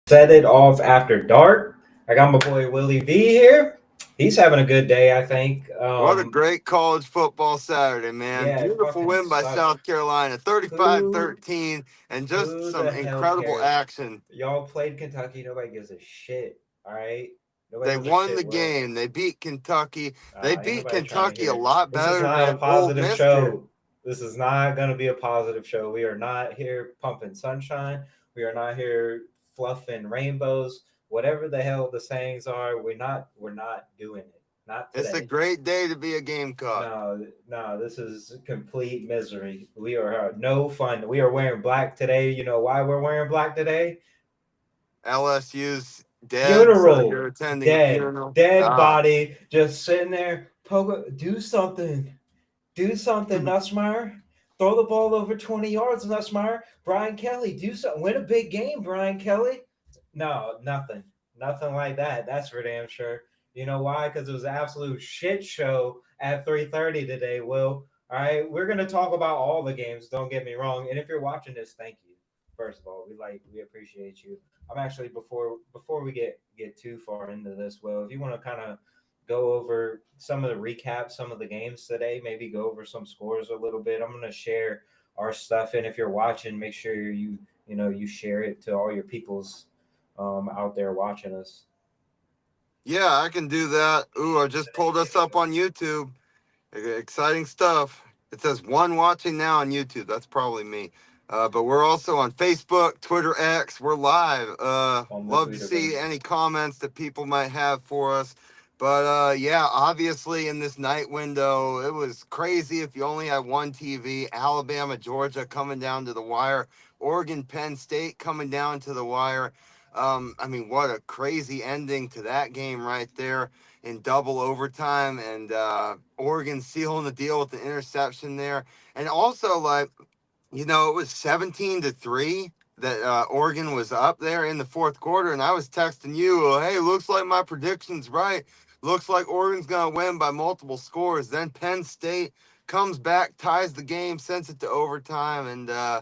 Set it off after dark. I got my boy Willie V here. He's having a good day, I think. What a great college football Saturday, man. Yeah, it Beautiful fucking win by sucks. South Carolina, Who 35-13, and just who the some hell incredible cares? action. Y'all played Kentucky. Nobody gives a shit. All right, nobody They gives a won shit. the Will game. They beat Kentucky. They ain't beat nobody trying to Kentucky hear a it. lot This is better not a than Ole positive Miss did. show. This is not gonna be a positive show. We are not here pumping sunshine. We are not here fluffing rainbows. Whatever the hell the sayings are, we're not doing it. Not It's a today. great day to be a Gamecock. No, no, this is complete misery. We are no fun. We are wearing black today. You know why we're wearing black today? LSU's dead, so Funeral. you're attending a Dead. funeral. Dead Ah, body just sitting there. Do something. Do something, Nussmeyer. Throw the ball over 20 yards, Nussmeyer. Brian Kelly, do something. Win a big game, Brian Kelly. No, nothing. Nothing like that. That's for damn sure. You know why? Because it was an absolute shit show at 3:30 today, Will. All right. We're gonna talk about all the games, don't get me wrong. And if you're watching this, thank you. First of all, we appreciate you. I'm actually before we get too far into this, Will, if you want to kind of go over some of the recaps, some of the games today, maybe go over some scores a little bit. I'm gonna share our stuff, and if you're watching, make sure you share it to all your peoples out there watching us. yeah, I can do that. Ooh, I just pulled us up on YouTube. Exciting stuff. It says one watching now on YouTube. That's probably me. But we're also on Facebook, Twitter X. We're live. On the Love to see Twitterverse. any comments that people might have for us. But yeah, obviously in this night window, it was crazy if you only had one TV. Alabama, Georgia coming down to the wire. Oregon, Penn State coming down to the wire. I mean, what a crazy ending to that game right there in double overtime, and Oregon sealing the deal with the interception there. And also, like, it was 17-3 that Oregon was up there in the fourth quarter, and I was texting you, hey, looks like my prediction's right. Looks like Oregon's going to win by multiple scores. Then Penn State comes back, ties the game, sends it to overtime, and I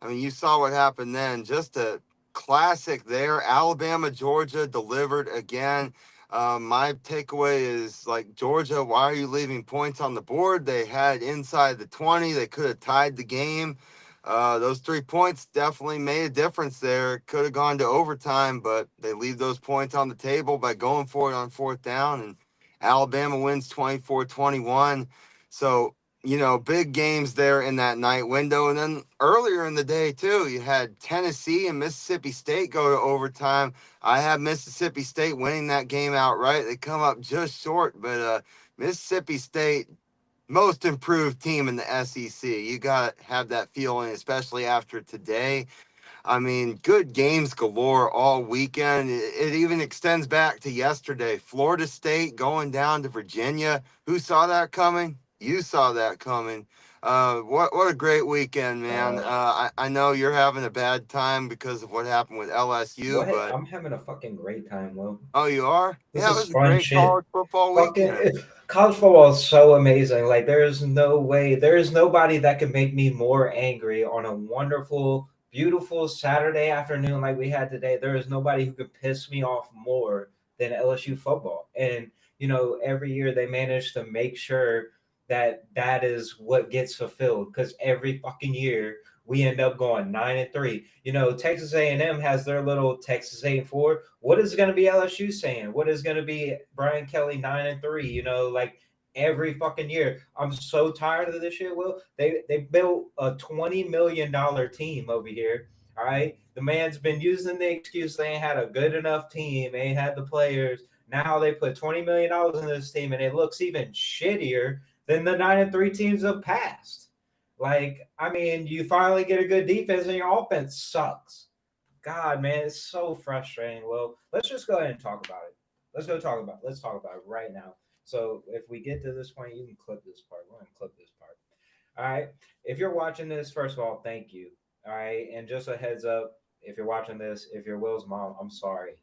mean, you saw what happened then. Just a classic there. Alabama, Georgia delivered again. My takeaway is like Georgia, why are you leaving points on the board? They had inside the 20. They could have tied the game. Those 3 points definitely made a difference there. Could have gone to overtime, but they leave those points on the table by going for it on fourth down. And Alabama wins 24-21. So, big games there in that night window. And then earlier in the day, too, you had Tennessee and Mississippi State go to overtime. I have Mississippi State winning that game outright. They come up just short, but Mississippi State, most improved team in the SEC. You got to have that feeling, especially after today. I mean, good games galore all weekend. It even extends back to yesterday. Florida State going down to Virginia. Who saw that coming? You saw that coming. What a great weekend, man. Uh, I know you're having a bad time because of what happened with LSU, what? but I'm having a fucking great time, Will. oh, you are? This Yeah, it is was a fun great shit. college football weekend. Fucking college football is so amazing. Like there is no way, there is nobody that can make me more angry on a wonderful, beautiful Saturday afternoon like we had today. There is nobody who could piss me off more than LSU football. And every year they manage to make sure that that is what gets fulfilled because every fucking year we end up going 9-3. Texas A&M has their little Texas 8-4. What is going to be LSU saying? What is going to be Brian Kelly 9-3? Like every fucking year. I'm so tired of this shit. Will they built a $20 million team over here? All right, the man's been using the excuse they ain't had a good enough team, they ain't had the players. Now they put $20 million in this team, and it looks even shittier than the 9-3 teams of past. Like, I mean, you finally get a good defense, and your offense sucks. God, man, it's so frustrating. Well, let's just go ahead and talk about it. Let's talk about it right now. So if we get to this point, you can clip this part. We're gonna clip this part. All right. If you're watching this, first of all, thank you. All right. And just a heads up, if you're watching this, if you're Will's mom, I'm sorry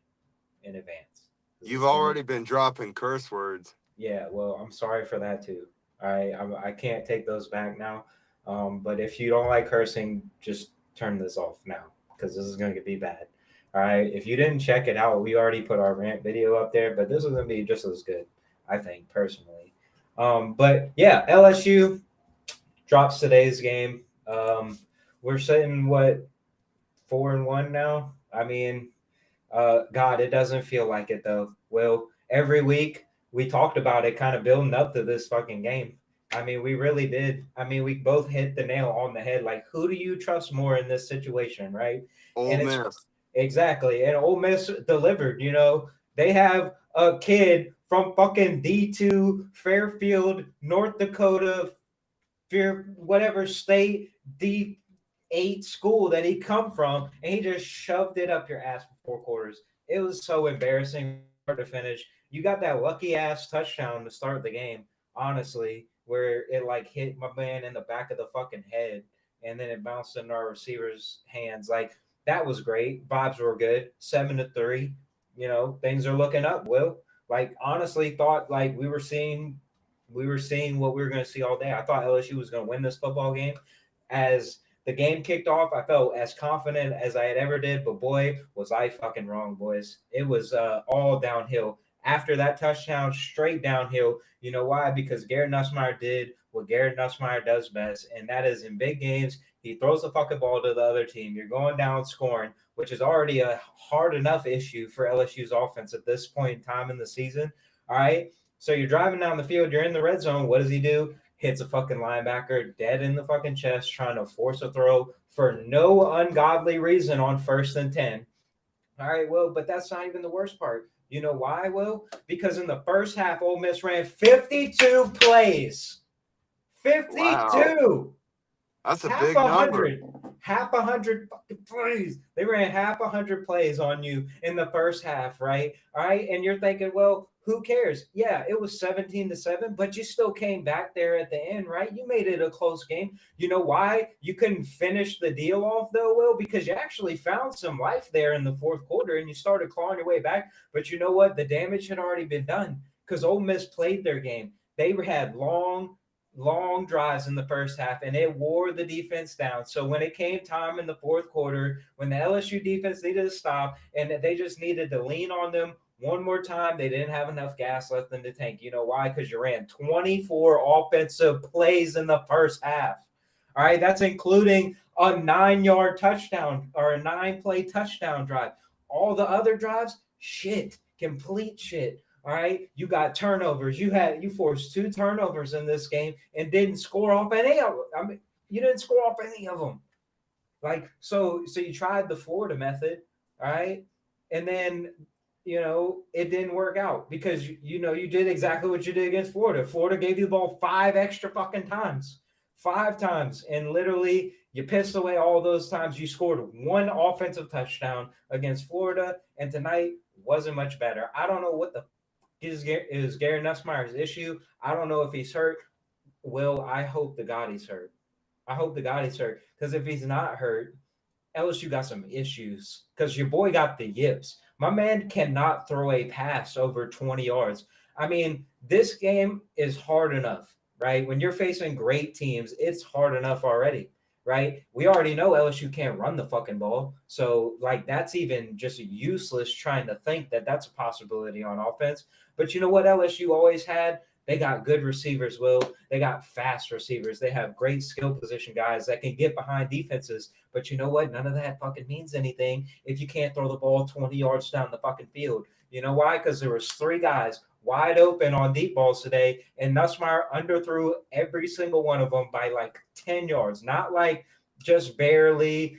in advance. This You've is gonna already been dropping curse words. Yeah, well, I'm sorry for that too. I can't take those back now. But if you don't like cursing, just turn this off now because this is going to be bad. All right. If you didn't check it out, we already put our rant video up there, but this is gonna be just as good, I think, personally. But yeah, LSU drops today's game. We're sitting what 4-1 now. I mean, God, it doesn't feel like it though. Well, every week we talked about it, kind of building up to this fucking game. I mean, we really did. I mean, we both hit the nail on the head. Like, who do you trust more in this situation, right? Ole And it's Miss. exactly. And Ole Miss delivered. They have a kid from fucking D2 Fairfield, North Dakota, whatever state, D8 school that he come from, and he just shoved it up your ass for 4 quarters. It was so embarrassing from start to finish. You got that lucky ass touchdown to start the game, honestly, where it like hit my man in the back of the fucking head, and then it bounced in our receiver's hands. Like that was great. Vibes were good. 7-3. Things are looking up. Will, like honestly thought like we were seeing what we were going to see all day. I thought LSU was going to win this football game. As the game kicked off, I felt as confident as I had ever did, but boy, was I fucking wrong, boys. It was all downhill. After that touchdown, straight downhill. You know why? Because Garrett Nussmeier did what Garrett Nussmeier does best, and that is in big games, he throws the fucking ball to the other team. You're going down scoring, which is already a hard enough issue for LSU's offense at this point in time in the season. All right. So you're driving down the field, you're in the red zone. What does he do? Hits a fucking linebacker dead in the fucking chest, trying to force a throw for no ungodly reason on 1st and 10. All right, Will, but that's not even the worst part. You know why, Will? Because in the first half, Ole Miss ran 52 plays. Wow. 52. That's a half big a number. hundred, half a hundred fucking plays. They ran half a hundred plays on you in the first half, right? All right, and you're thinking, well, who cares? Yeah, it was 17-7, but you still came back there at the end, right? You made it a close game. You know why you couldn't finish the deal off though, Will? Because you actually found some life there in the fourth quarter and you started clawing your way back. But you know what? The damage had already been done because Ole Miss played their game. They had long drives in the first half and it wore the defense down. So when it came time in the fourth quarter, when the LSU defense needed to stop and they just needed to lean on them one more time, they didn't have enough gas left in the tank. You know why? Because you ran 24 offensive plays in the first half. All right, that's including a 9-yard touchdown or a 9-play touchdown drive. All the other drives, shit, complete shit. All right, you got turnovers. You forced 2 turnovers in this game and didn't score off any of them. I mean, you didn't score off any of them. Like so you tried the Florida method, all right, and then it didn't work out because you did exactly what you did against Florida. Florida gave you the ball 5 extra fucking times, 5 times, and literally you pissed away all those times. You scored one offensive touchdown against Florida, and tonight wasn't much better. I don't know what the is Gary Nussmeier's issue. I don't know if he's hurt. Will, I hope the God he's hurt. I hope the God he's hurt because if he's not hurt, LSU got some issues because your boy got the yips. My man cannot throw a pass over 20 yards. I mean, this game is hard enough, right? When you're facing great teams, it's hard enough already, right? We already know LSU can't run the fucking ball. So, like, that's even just useless trying to think that that's a possibility on offense. But you know what LSU always had? They got good receivers, Will. They got fast receivers. They have great skill position guys that can get behind defenses. But you know what? None of that fucking means anything if you can't throw the ball 20 yards down the fucking field. You know why? Because there was 3 guys wide open on deep balls today, and Nussmeier underthrew every single one of them by like 10 yards. Not like just barely,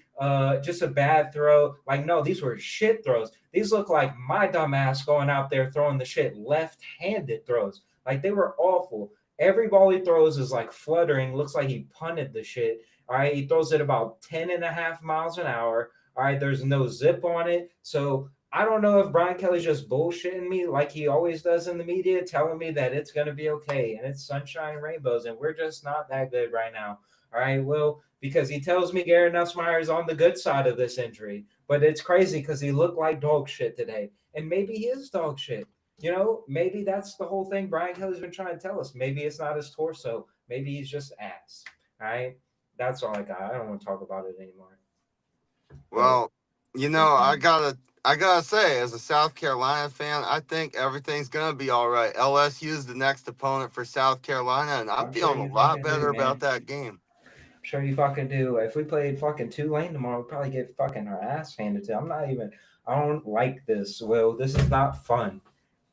just a bad throw. Like, no, these were shit throws. These look like my dumbass going out there throwing the shit left-handed throws. Like, they were awful. Every ball he throws is like fluttering. Looks like he punted the shit. All right. He throws it about 10 and a half miles an hour. All right. There's no zip on it. So I don't know if Brian Kelly's just bullshitting me like he always does in the media, telling me that it's going to be okay and it's sunshine and rainbows. And we're just not that good right now. All right. Well, because he tells me Garrett Nussmeier is on the good side of this injury. But it's crazy because he looked like dog shit today. And maybe he is dog shit. Maybe that's the whole thing Brian Kelly's been trying to tell us. Maybe it's not his torso. Maybe he's just ass. All right. That's all I got. I don't want to talk about it anymore. But Well, it's I fine. gotta I gotta say, as a South Carolina fan, I think everything's gonna be all right. LSU is the next opponent for South Carolina, and I'm I'm sure feeling a you lot fucking do, better about man. that game. I'm sure you fucking do. If we played fucking Tulane tomorrow, we'd probably get fucking our ass handed to. I'm not even. I don't like this. Will, this is not fun.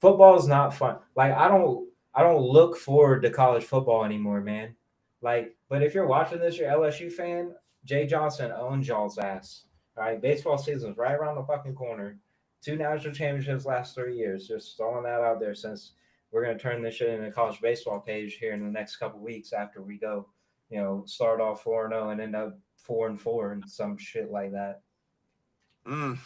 Football is not fun. Like I don't. I don't look forward to college football anymore, man. Like, but if you're watching this, you're LSU fan. Jay Johnson owns y'all's ass. All right, baseball season's right around the fucking corner. Two national championships last 3 years. Just throwing that out there since we're gonna turn this shit into a college baseball page here in the next couple weeks after we go, start off 4-0 and end up 4-4 and some shit like that. Mm.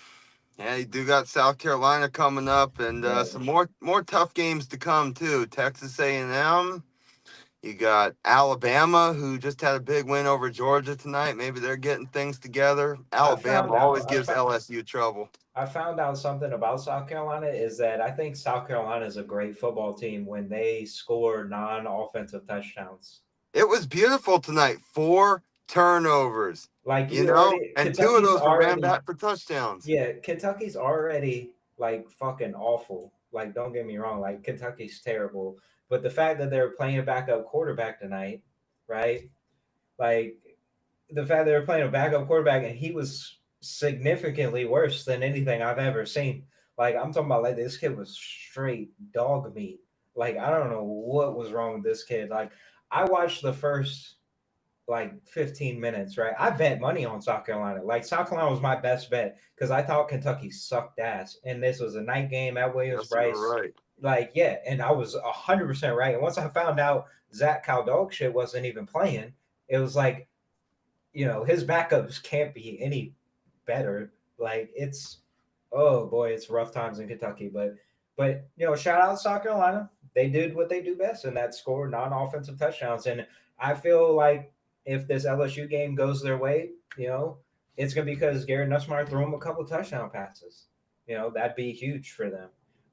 Yeah, you do got South Carolina coming up, and Yeah, some more tough games to come too. Texas A&M. You got Alabama, who just had a big win over Georgia tonight. Maybe they're getting things together. I Alabama found always out. gives LSU trouble. I found out something about South Carolina is that I think South Carolina is a great football team when they score non-offensive touchdowns. It was beautiful tonight. 4 turnovers, Like you already, and two of Kentucky's those were ran already, back for touchdowns. yeah, Kentucky's already like fucking awful. Like, don't get me wrong, like Kentucky's terrible. But the fact that they're playing a backup quarterback tonight, right? Like the fact they were playing a backup quarterback and he was significantly worse than anything I've ever seen. Like I'm talking about, like this kid was straight dog meat. Like I don't know what was wrong with this kid. Like I watched the first like 15 minutes, right? I bet money on South Carolina. Like South Carolina was my best bet because I thought Kentucky sucked ass, and this was a night game at Williams Yes, you were Bryce. right. Like yeah, and I was 100% right. And once I found out Zach Caldog shit wasn't even playing, it was like his backups can't be any better. Like it's oh boy, it's rough times in Kentucky. But shout out South Carolina. They did what they do best, and that scored non-offensive touchdowns. And I feel like if this LSU game goes their way, it's gonna be because Garrett Nussmeier threw them a couple touchdown passes. That'd be huge for them.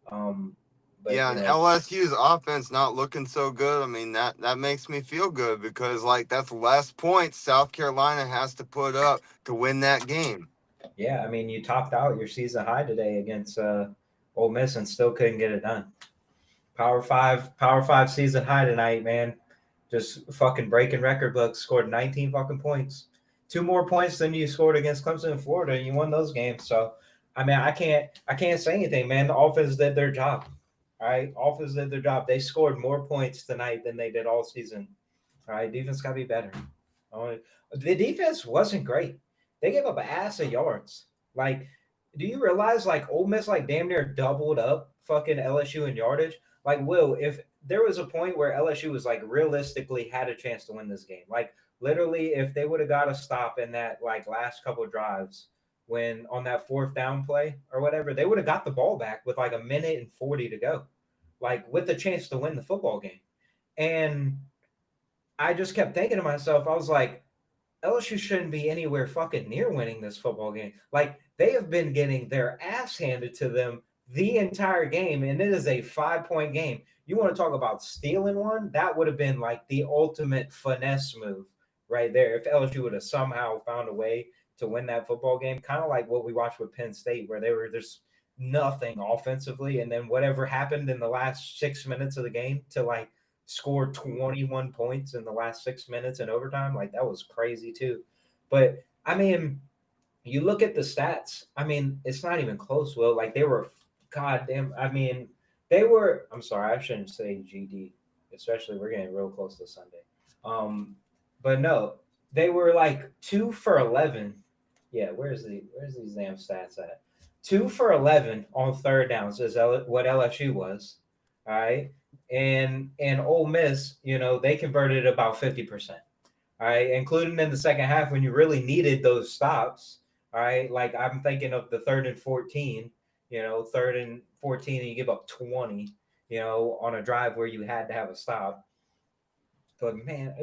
Um, but Yeah, and LSU's offense not looking so good. I mean, that makes me feel good because that's less points South Carolina has to put up to win that game. yeah, I mean, you topped out your season high today against Ole Miss and still couldn't get it done. Power Five season high tonight, man. Just fucking breaking record books. Scored 19 fucking points, two more points than you scored against Clemson and Florida, and you won those games. So, I mean, I can't say anything, man. The offense did their job. All right, offense did their job. They scored more points tonight than they did all season. All right, defense got to be better. Uh, the defense wasn't great. They gave up an ass of yards. Like, do you realize like Ole Miss like damn near doubled up fucking LSU in yardage? Like, Will, if there was a point where LSU was like realistically had a chance to win this game, like literally if they would have got a stop in that like last couple of drives when on that fourth down play or whatever, they would have got the ball back with like a minute and 40 to go, like with a chance to win the football game. And I just kept thinking to myself, I was like, LSU shouldn't be anywhere fucking near winning this football game. Like they have been getting their ass handed to them the entire game, and it is a 5 point game. You want to talk about stealing one? That would have been like the ultimate finesse move right there. If LSU would have somehow found a way to win that football game, kind of like what we watched with Penn State, where they were there's nothing offensively, and then whatever happened in the last 6 minutes of the game to like scored 21 points in the last 6 minutes in overtime. Like that was crazy too. But I mean, you look at the stats. I mean, it's not even close. Will like they were, goddamn. I mean, they were. I'm sorry, I shouldn't say GD. Especially we're getting real close to Sunday. Um, but no, they were like 2 for 11. Yeah, where's these damn stats at? 2 for 11 on third downs is what LSU was. All right, and Ole Miss, they converted about 50%. All right, including in the second half when you really needed those stops. All right, like I'm thinking of the third and 14. Third and 14, and you give up 20. On a drive where you had to have a stop. But man,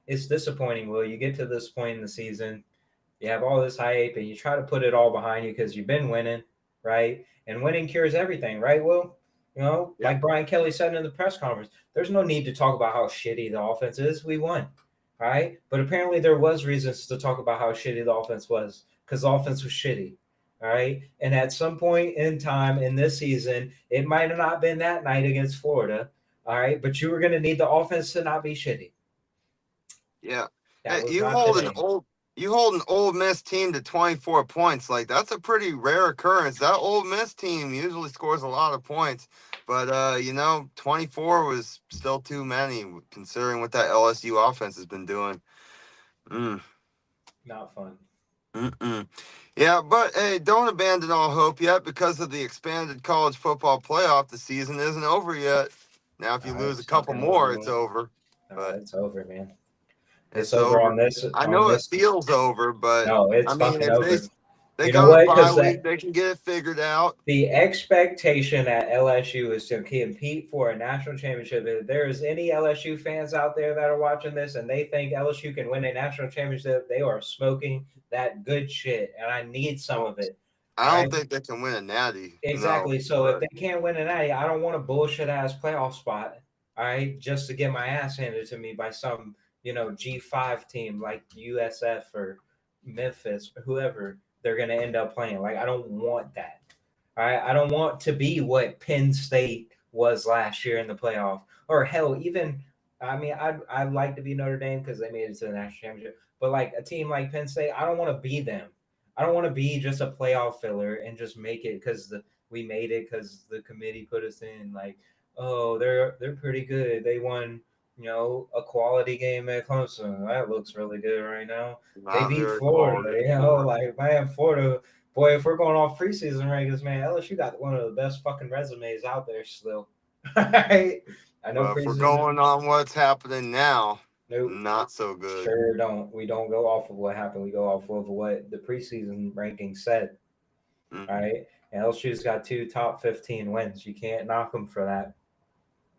it's disappointing. Will you get to this point in the season? You have all this hype, and you try to put it all behind you because you've been winning, right? And winning cures everything, right, Will? Yeah. Like Brian Kelly said in the press conference, there's no need to talk about how shitty the offense is. We won, right? But apparently there was reasons to talk about how shitty the offense was because the offense was shitty. All right. And at some point in time in this season, it might have not been that night against Florida. All right. But you were going to need the offense to not be shitty. Yeah. That Hey, was not today. you hold an Old Miss team to 24 points. Like that's a pretty rare occurrence. That Old Miss team usually scores a lot of points, but 24 was still too many considering what that LSU offense has been doing. Mm. Not fun. Mm-mm. Yeah, but hey, don't abandon all hope yet because of the expanded college football playoff. The season isn't over yet. Now, if you lose a It's couple fucking over, more, it's man. over. No, But it's over, man. It's it's over over. on this. I On know it this. feels over, but No, I it's mean, fucking if over. they You know go to what? bye Because week, they can get it figured out. the expectation at LSU is to compete for a national championship. If there is any LSU fans out there that are watching this and they think LSU can win a national championship, they are smoking that good shit, and I need some Well, of it. I All don't right. think they can win a natty. No, Exactly. So if but they can't win an Natty, I don't want a bullshit ass playoff spot. All right, just to get my ass handed to me by some G5 team like USF or Memphis or whoever they're gonna end up playing. Like I don't want that. All right, I don't want to be what Penn State was last year in the playoff, or hell, even I mean, I'd like to be Notre Dame because they made it to the national championship. But like a team like Penn State, I don't want to be them. I don't want to be just a playoff filler and just make it because we made it because the committee put us in. Like, oh, they're pretty good. They won, a quality game at Clemson. That looks really good right now. They not beat very Florida. quality. Like man, Florida. Boy, if we're going off preseason rankings, man, LSU got one of the best fucking resumes out there still. Right? I know But if we're preseason. going on what's happening now, Nope. not so good. Sure don't. We don't go off of what happened. We go off of what the preseason rankings said. All Mm. right. And LSU's got two top 15 wins. You can't knock them for that.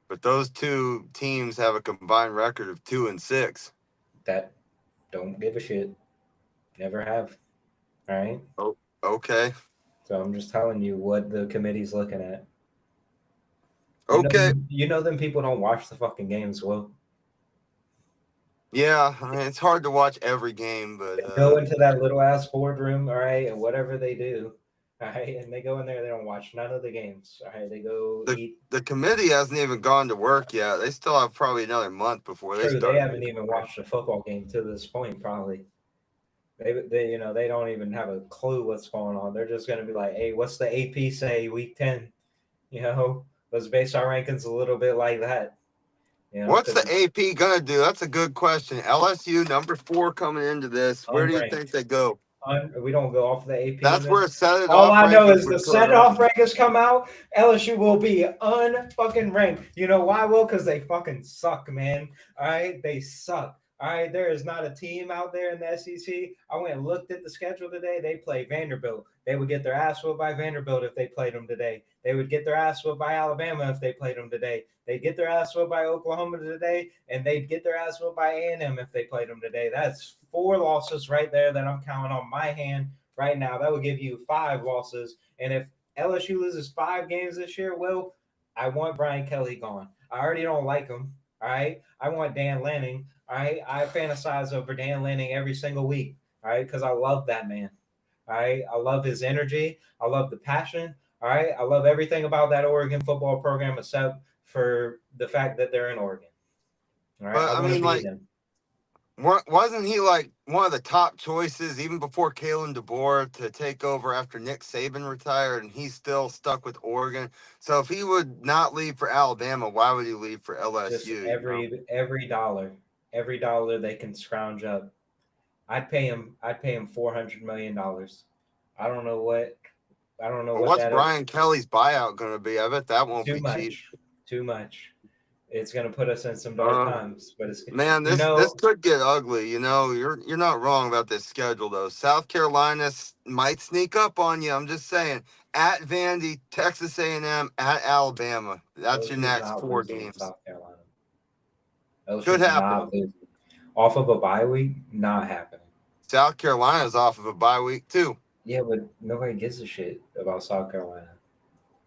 But those two teams have a combined record of 2-6. That don't give a shit. Never have. All right. Oh, okay. So I'm just telling you what the committee's looking at. Okay. You know them people don't watch the fucking games. Well, Yeah, I mean, it's hard to watch every game, but they go into that little ass boardroom, all right, and whatever they do, all right, and they go in there, they don't watch none of the games. All right. They go the eat. the committee hasn't even gone to work yet. They still have probably another month before they True, they start haven't getting even work. watched a football game to this point, probably. They don't even have a clue what's going on. They're just gonna be like, hey, what's the AP say week 10? Let's base our rankings a little bit like that. What's the Because AP gonna do? That's a good question. LSU number 4 coming into this. Where do you unranked. think they go? We don't go off the AP in That's where this. set it All off I know rankings is the would send come off in. rankings come out. LSU will be unfucking ranked. You know why? Will because they fucking suck, man. All right, they suck. All right, there is not a team out there in the SEC. I went and looked at the schedule today. They play Vanderbilt. They would get their ass whooped by Vanderbilt if they played them today. They would get their ass whooped by Alabama if they played them today. They'd get their ass whooped by Oklahoma today, and they'd get their ass whooped by A&M if they played them today. That's 4 losses right there that I'm counting on my hand right now. That would give you 5 losses. And if LSU loses 5 games this year, well, I want Brian Kelly gone. I already don't like him. All right. I want Dan Lanning. All right. I fantasize over Dan Lanning every single week. All right. Because I love that man. All right. I love his energy. I love the passion. All right. I love everything about that Oregon football program except for the fact that they're in Oregon. All right. But I I want to mean, be like, them. wasn't he like one of the top choices even before Kalen DeBoer to take over after Nick Saban retired, and he's still stuck with Oregon? So if he would not leave for Alabama, why would he leave for Just LSU? You know, every dollar they can scrounge up. I'd pay him. I'd pay him $400 million. I don't know what. I don't know well, what what's that is. Brian Kelly's buyout going to be? I bet that won't Too be cheap. much. Too much. It's gonna put us in some dark Uh, times. But it's Man, you this know could get ugly. You know, you're not wrong about this schedule though. South Carolina might sneak up on you. I'm just saying. At Vandy, Texas A&M, at Alabama. That's your LSU's next not 4 losing to games. South Carolina. Could LSU's happen. not losing off of a bye week. Not happening. South Carolina's off of a bye week too. Yeah, but nobody gives a shit about South Carolina.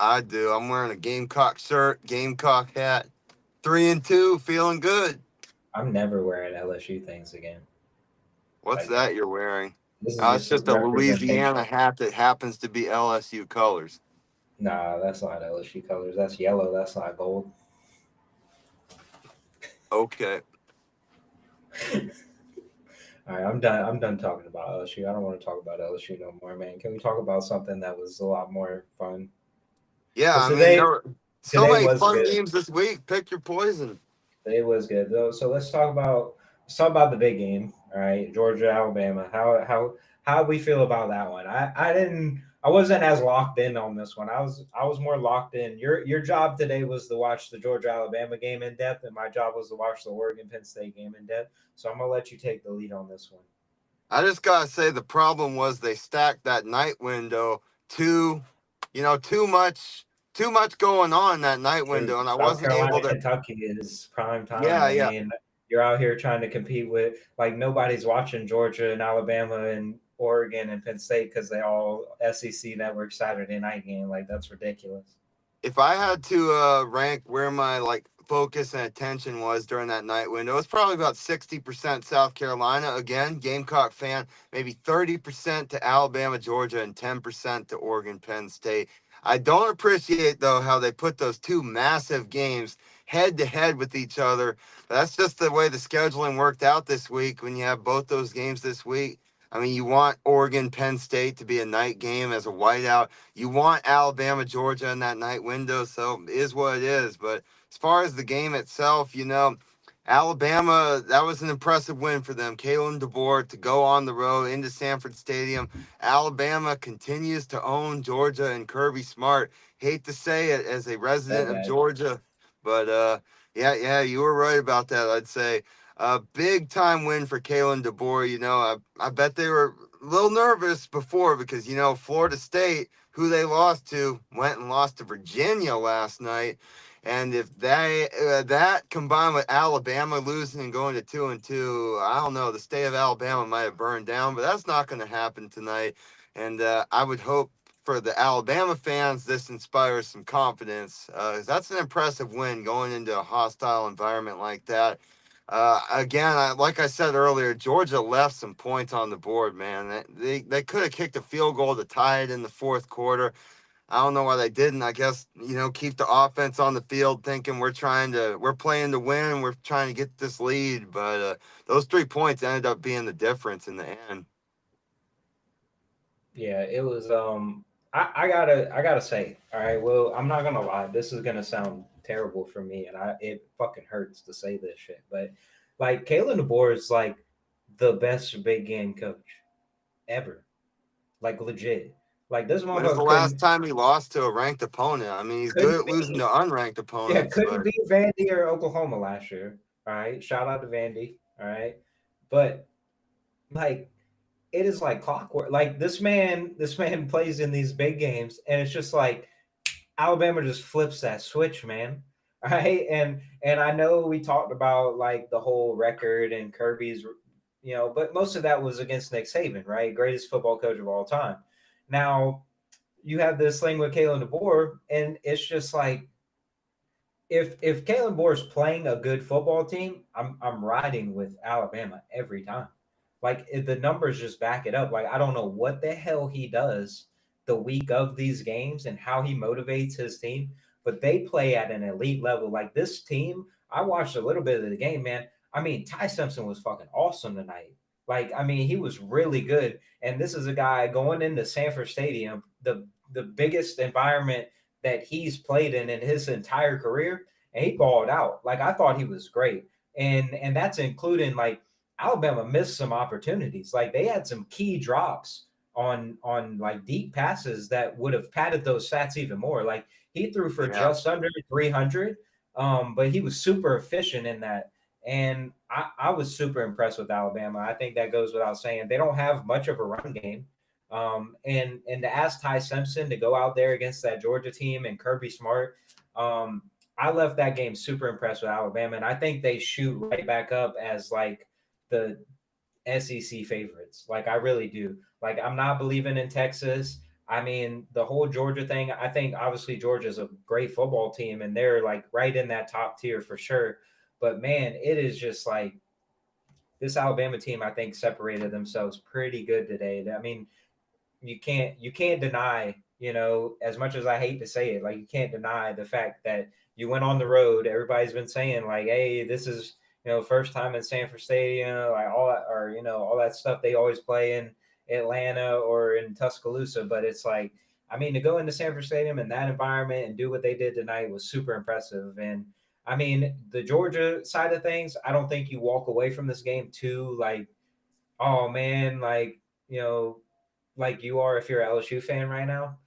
I do. I'm wearing a Gamecock shirt, Gamecock hat. 3-2, feeling good. I'm never wearing LSU things again. What's Like that you're wearing? This is It's just a just a Louisiana representation. hat that happens to be LSU colors. Nah, that's not LSU colors. That's yellow. That's not gold. Okay. All right, I'm done. I'm done talking about LSU. I don't want to talk about LSU no more, man. Can we talk about something that was a lot more fun? Yeah, Because I mean, there were so today many was fun good. games this week. Pick your poison. Today was good though. So let's talk about the big game. All right, Georgia, Alabama. How we feel about that one? I wasn't as locked in on this one. I was more locked in. Your job today was to watch the Georgia Alabama game in depth, and my job was to watch the Oregon Penn State game in depth. So I'm gonna let you take the lead on this one. I just gotta say the problem was they stacked that night window too, too much going on that night True. window, and I South wasn't able Carolina, to. Kentucky is prime time. Yeah, I yeah. mean, you're out here trying to compete with like nobody's watching Georgia and Alabama and Oregon and Penn State because they all SEC network Saturday night game. Like that's ridiculous. If I had to rank where my like focus and attention was during that night window, it's probably about 60% South Carolina. Again, Gamecock fan, maybe 30% to Alabama, Georgia, and 10% to Oregon, Penn State. I don't appreciate though how they put those two massive games head to head with each other. That's just the way the scheduling worked out this week when you have both those games this week. I mean, you want Oregon, Penn State to be a night game as a whiteout. You want Alabama, Georgia in that night window, so it is what it is. But as far as the game itself, Alabama, that was an impressive win for them. Kalen DeBoer to go on the road into Sanford Stadium. Alabama continues to own Georgia and Kirby Smart. Hate to say it as a So resident of bad. Georgia, but yeah, you were right about that. I'd say a big time win for Kalen DeBoer. I bet they were a little nervous before because Florida State, who they lost to, went and lost to Virginia last night. And if that combined with Alabama losing and going to 2-2, I don't know. The state of Alabama might have burned down, but that's not going to happen tonight. And I would hope for the Alabama fans, this inspires some confidence. That's an impressive win going into a hostile environment like that. Again, like I said earlier, Georgia left some points on the board, man. They could have kicked a field goal to tie it in the fourth quarter. I don't know why they didn't. I guess, keep the offense on the field thinking we're playing to win. We're trying to get this lead. But those 3 points ended up being the difference in the end. Yeah, it was. I gotta say, all right. Well, I'm not gonna lie. This is gonna sound terrible for me, and it fucking hurts to say this shit, but like Kalen DeBoer is like the best big game coach ever. Like legit. Like this When's the motherfucker last couldn't time he lost to a ranked opponent? I mean, he's good couldn't at losing to be unranked yeah opponents, couldn't but be Vandy or Oklahoma last year. All right, shout out to Vandy. All right, but like it is like clockwork. Like this man plays in these big games, and it's just like Alabama just flips that switch, man. All right, and I know we talked about like the whole record and Kirby's, but most of that was against Nick Saban, right? Greatest football coach of all time. Now you have this thing with Kalen DeBoer, and it's just like if Kalen Moore's playing a good football team, I'm riding with Alabama every time. Like the numbers just back it up. Like I don't know what the hell he does the week of these games and how he motivates his team, but they play at an elite level. Like this team, I watched a little bit of the game, man. I mean, Ty Simpson was fucking awesome tonight. Like I mean, he was really good. And this is a guy going into Sanford Stadium, the biggest environment that he's played in his entire career, and he balled out. Like I thought he was great, and that's including like Alabama missed some opportunities. Like they had some key drops on like deep passes that would have padded those stats even more. Like he threw for yeah. just under 300, but he was super efficient in that. And I was super impressed with Alabama. I think that goes without saying. They don't have much of a run game. And to ask Ty Simpson to go out there against that Georgia team and Kirby Smart, I left that game super impressed with Alabama, and I think they shoot right back up as like the SEC favorites. Like I really do. Like I'm not believing in Texas. I mean, the whole Georgia thing, I think obviously Georgia's a great football team and they're like right in that top tier for sure. But man, it is just like this Alabama team, I think, separated themselves pretty good today. I mean, you can't deny, as much as I hate to say it, like you can't deny the fact that you went on the road. Everybody's been saying like, hey, this is first time in Sanford Stadium, like all that, or all that stuff they always play in Atlanta or in Tuscaloosa. But it's like, I mean, to go into Sanford Stadium in that environment and do what they did tonight was super impressive. And I mean, the Georgia side of things, I don't think you walk away from this game too like, oh man, like you know like you are if you're an LSU fan right now.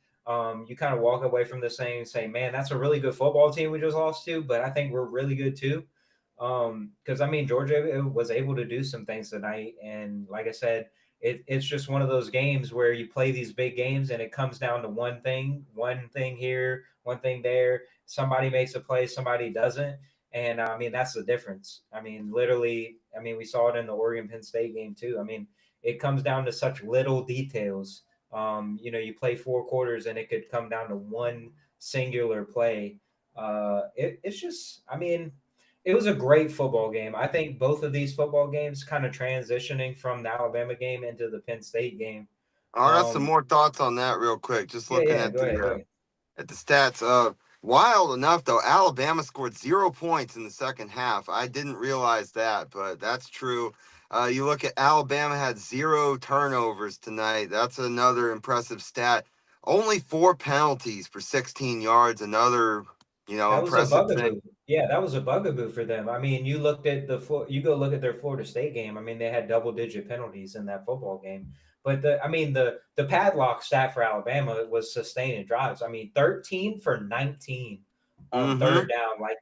You kind of walk away from this thing and say, man, that's a really good football team we just lost to, but I think we're really good too. Because I mean, Georgia was able to do some things tonight, and like I said, it's just one of those games where you play these big games, and it comes down to one thing here, one thing there. Somebody makes a play, somebody doesn't, and I mean that's the difference. I mean, literally, I mean we saw it in the Oregon Penn State game too. I mean, it comes down to such little details. You play 4 quarters, and it could come down to one singular play. It's just, I mean, it was a great football game. I think both of these football games kind of transitioning from the Alabama game into the Penn State game. I got some Um, more thoughts on that real quick. Just yeah, looking yeah, go ahead, go ahead. at the stats. Wild enough though, Alabama scored 0 points in the second half. I didn't realize that, but that's true. You look at Alabama had 0 turnovers tonight. That's another impressive stat. Only 4 penalties for 16 yards. Another, That was a impressive thing. bugaboo. Yeah, that was a bugaboo for them. I mean, you go look at their Florida State game. I mean, they had double digit penalties in that football game. But the padlock stat for Alabama was sustaining drives. I mean, 13 for 19 on Mm-hmm. third down. Like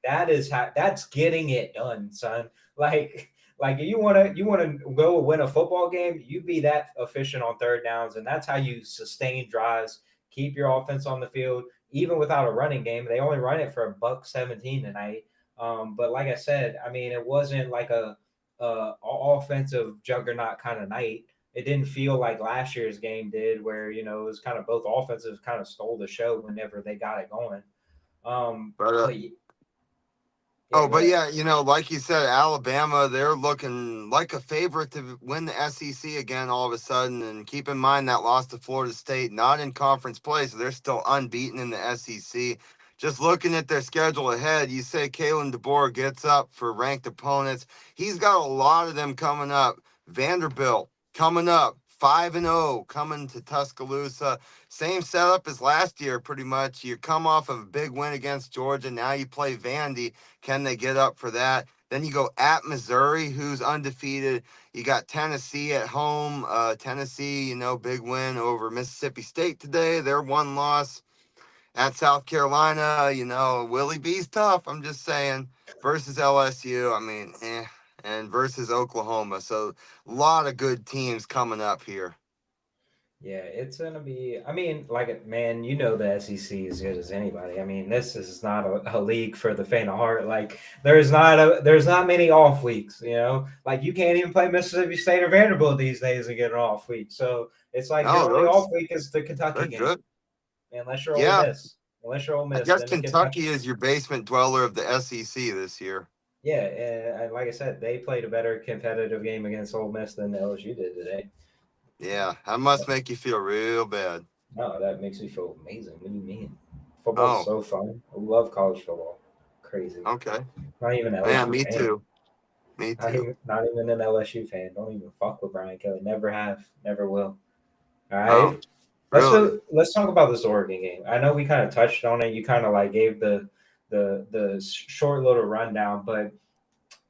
that's getting it done, son. Like like you want to go win a football game, you be that efficient on third downs, and that's how you sustain drives, keep your offense on the field even without a running game. They only run it for a buck 17 tonight. But like I said, I mean, it wasn't like a offensive juggernaut kind of night. It didn't feel like last year's game did, where it was kind of both offenses kind of stole the show whenever they got it going. But But yeah, Oh, go but ahead. yeah, like you said, Alabama, they're looking like a favorite to win the SEC again all of a sudden. And keep in mind that loss to Florida State, not in conference play, so they're still unbeaten in the SEC. Just looking at their schedule ahead, you say Kalen DeBoer gets up for ranked opponents. He's got a lot of them coming up. Vanderbilt coming up, 5-0, coming to Tuscaloosa. Same setup as last year, pretty much. You come off of a big win against Georgia. Now you play Vandy. Can they get up for that? Then you go at Missouri, who's undefeated. You got Tennessee at home. Tennessee, big win over Mississippi State today. Their one loss at South Carolina. Willie B's tough. I'm just saying. Versus LSU. I mean, and versus Oklahoma. So a lot of good teams coming up here. Yeah, it's gonna be. I mean, like, man, the SEC as good as anybody. I mean, this is not a league for the faint of heart. Like, there's not many off weeks. Like you can't even play Mississippi State or Vanderbilt these days and get an off week. So it's like your No, only off those week is the they're Kentucky game, good. unless you're Ole Yeah, Miss. Unless you're Ole I Miss, guess then the Kentucky. Kentucky is your basement dweller of the SEC this year. Yeah, and like I said, they played a better competitive game against Ole Miss than LSU did today. Yeah, that must make you feel real bad. No, that makes me feel amazing. What do you mean? Football's Oh, so fun. I love college football. Crazy. okay. Not even an Yeah, LSU me fan. too. Me too. Not even an LSU fan. Don't even fuck with Brian Kelly. Never have. Never will. All Oh, right. really? Let's talk about this Oregon game. I know we kind of touched on it. You kind of like gave the short little rundown, but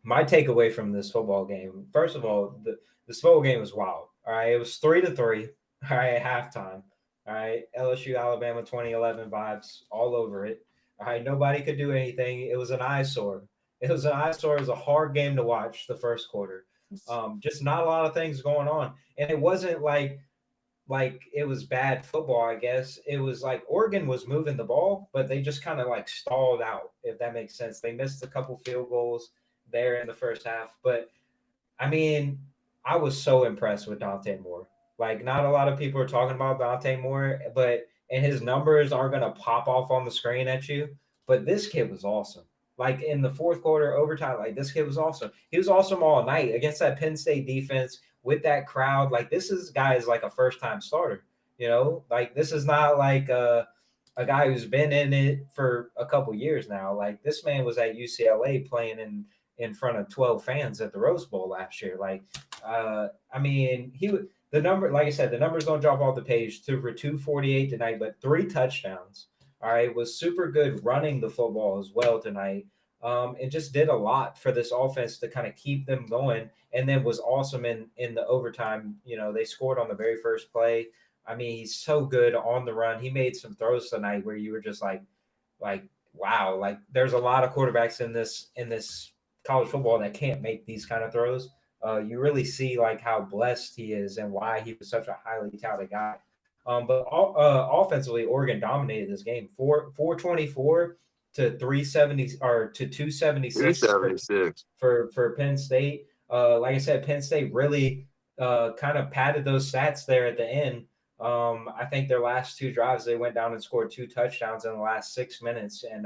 my takeaway from this football game, first of all, this football game was wild. All right, it was 3-3. All right, at halftime. All right, LSU Alabama 2011 vibes all over it. All right, nobody could do anything. It was an eyesore. It was an eyesore. It was a hard game to watch the first quarter. Just not a lot of things going on, and it wasn't like it was bad football. I guess it was like Oregon was moving the ball, but they just kind of like stalled out. If that makes sense, they missed a couple field goals there in the first half. But I mean, I was so impressed with Dante Moore. Like, not a lot of people are talking about Dante Moore, but and his numbers aren't gonna pop off on the screen at you. But this kid was awesome. like in the fourth quarter, overtime. Like this kid was awesome. He was awesome all night against that Penn State defense with that crowd. Like this is guy is like a first time starter. You know, like this is not like a guy who's been in it for a couple years now. Like this man was at UCLA playing in front of 12 fans at the Rose Bowl last year. Like, I mean, the number, like I said, the numbers don't drop off the page. To for 248 tonight, but 3 touchdowns. All right, was super good running the football as well tonight. It just did a lot for this offense to kind of keep them going, and then was awesome in the overtime. You know, they scored on the very first play. I mean, he's so good on the run. He made some throws tonight where you were just like wow, like there's a lot of quarterbacks in this college football that can't make these kind of throws. You really see like how blessed he is and why he was such a highly touted guy. But offensively, Oregon dominated this game. 424 to 370 or to 276 276. for Penn State. Like I said, Penn State really kind of padded those stats there at the end. I think their last two drives, they went down and scored 2 touchdowns in the last 6 minutes, and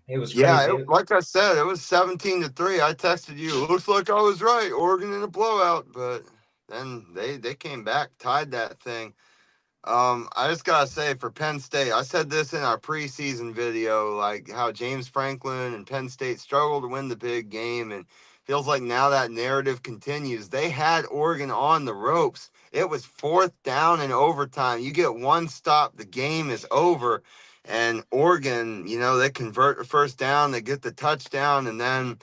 it was Yeah, crazy. like I said, it was 17-3. I texted you. Looks like I was right. Oregon in a blowout, but then they came back, tied that thing. I just gotta say for Penn State, I said this in our preseason video, like how James Franklin and Penn State struggled to win the big game, and feels like now that narrative continues. They had Oregon on the ropes. It was fourth down in overtime. You get one stop, the game is over. And Oregon, they convert the first down, they get the touchdown, and then,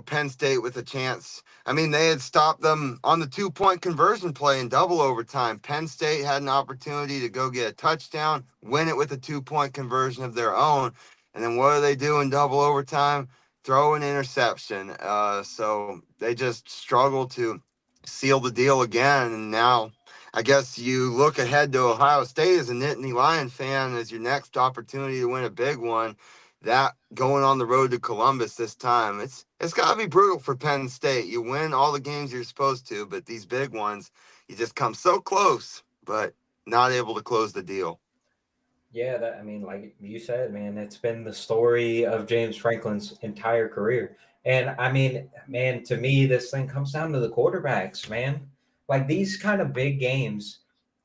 Penn State with a chance. I mean, they had stopped them on the 2-point conversion play in double overtime. Penn State had an opportunity to go get a touchdown, win it with a 2-point conversion of their own. And then what do they do in double overtime? Throw an interception. So they just struggled to seal the deal again. And now I guess you look ahead to Ohio State as a Nittany Lion fan as your next opportunity to win a big one. That going on the road to Columbus this time, it's got to be brutal for Penn State. You win all the games you're supposed to, but these big ones, you just come so close, but not able to close the deal. Yeah, that I mean, like you said, man, it's been the story of James Franklin's entire career. And I mean, man, to me, this thing comes down to the quarterbacks, man. Like these kind of big games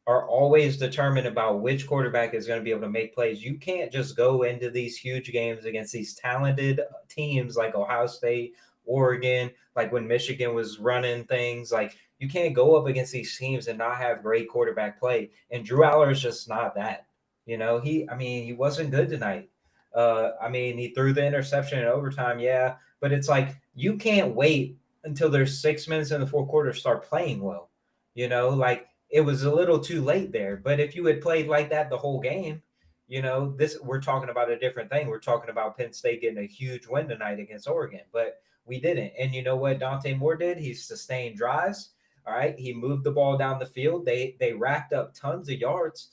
are always determined about which quarterback is going to be able to make plays. You can't just go into these huge games against these talented teams like Ohio State, Oregon, like when Michigan was running things. Like you can't go up against these teams and not have great quarterback play. And Drew Aller is just not that. You know, I mean, he wasn't good tonight. I mean, he threw the interception in overtime, yeah, but it's like you can't wait until there's 6 minutes in the fourth quarter to start playing well. You know, like it was a little too late there. But if you had played like that the whole game, you know, this we're talking about a different thing. We're talking about Penn State getting a huge win tonight against Oregon, but we didn't. And you know what Dante Moore did? He sustained drives. All right, he moved the ball down the field. They racked up tons of yards.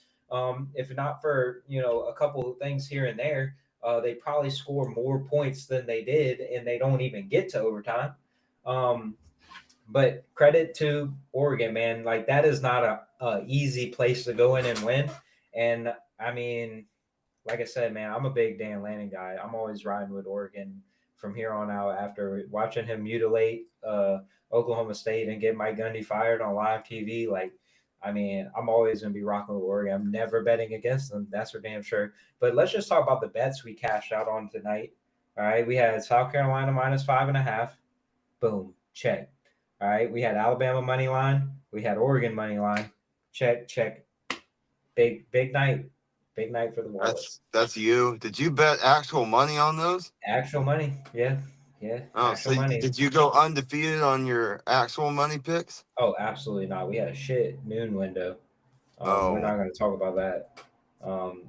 If not for a couple of things here and there, they probably score more points than they did, and they don't even get to overtime. Um, but credit to Oregon, man. Like that is not a easy place to go in and win. And I mean, like I said, man, I'm a big Dan Lanning guy. I'm always riding with Oregon from here on out after watching him mutilate Oklahoma State and get Mike Gundy fired on live TV. Like, I mean, I'm always going to be rocking with Oregon. I'm never betting against them. That's for damn sure. But let's just talk about the bets we cashed out on tonight. All right. We had South Carolina -5.5. Boom. Check. All right. We had Alabama money line. We had Oregon money line. Check, check. Big night. Big night for the wallet. That's you. Did you bet actual money on those? Actual money. Yeah. Yeah. Oh, Actual so money. did you go undefeated on your actual money picks? Oh, absolutely not. We had a shit noon window. We're Oh, not going to talk about that. Um,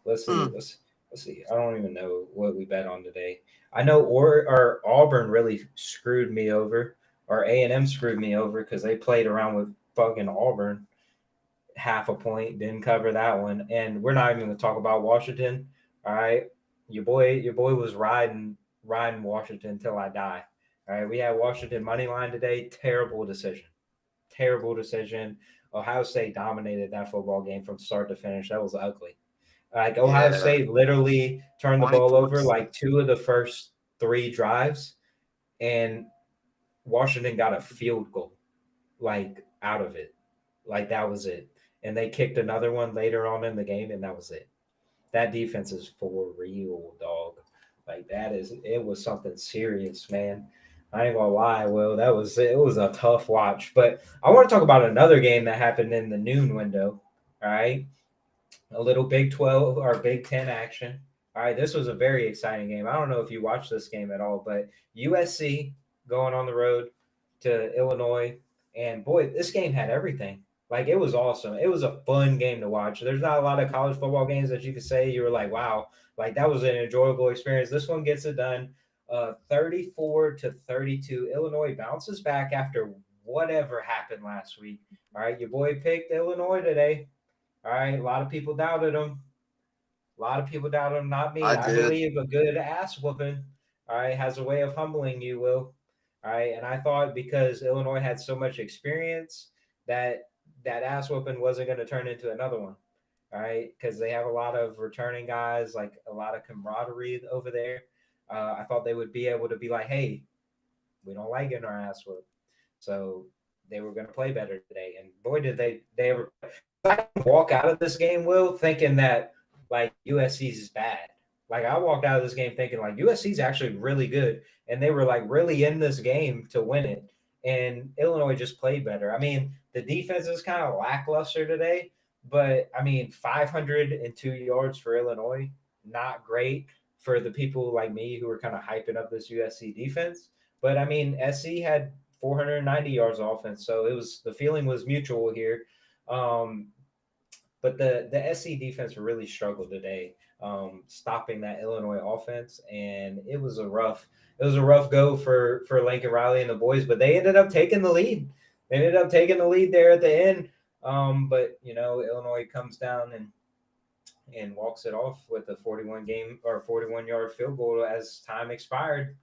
let's see. hmm. Let's see. I don't even know what we bet on today. I know or Auburn really screwed me over, or A&M screwed me over because they played around with fucking Auburn half a point, didn't cover that one, and we're not even going to talk about Washington. All right, your boy was riding Washington until I die. All right, we had Washington money line today. Terrible decision. Terrible decision. Ohio State dominated that football game from start to finish. That was ugly. Like Ohio Yeah, State literally turned the 20 ball over points. like two of the first three drives, and Washington got a field goal like out of it. Like that was it. And they kicked another one later on in the game, and that was it. That defense is for real, dog. Like that is it was something serious, man. I ain't gonna lie, Will. That was it was a tough watch. But I want to talk about another game that happened in the noon window. All right. A little Big 12 or Big 10 action. All right, this was a very exciting game. I don't know if you watched this game at all, but USC going on the road to Illinois. And boy, this game had everything. Like it was awesome. It was a fun game to watch. There's not a lot of college football games that you could say you were like, wow, like that was an enjoyable experience. This one gets it done. 34-32. Illinois bounces back after whatever happened last week. All right, your boy picked Illinois today. All right, a lot of people doubted him. A lot of people doubted him, not me. I I did. believe a good ass whooping, all right, has a way of humbling you, Will. All right, and I thought because Illinois had so much experience that that ass whooping wasn't going to turn into another one. All right, because they have a lot of returning guys, like a lot of camaraderie over there. I thought they would be able to be like, hey, we don't like getting our ass whooped. So they were going to play better today. And boy, did they ever play. I didn't walk out of this game, Will, thinking that like USC's is bad. Like I walked out of this game thinking like USC's actually really good, and they were like really in this game to win it. And Illinois just played better. I mean, the defense is kind of lackluster today, but I mean, 502 yards for Illinois, not great for the people like me who were kind of hyping up this USC defense. But I mean, SC had 490 yards offense, so it was the feeling was mutual here. Um, but the SC defense really struggled today, stopping that Illinois offense, and it was a rough go for Lincoln Riley and the boys. But they ended up taking the lead. They ended up taking the lead there at the end. But you know, Illinois comes down and walks it off with a 41 yard field goal as time expired.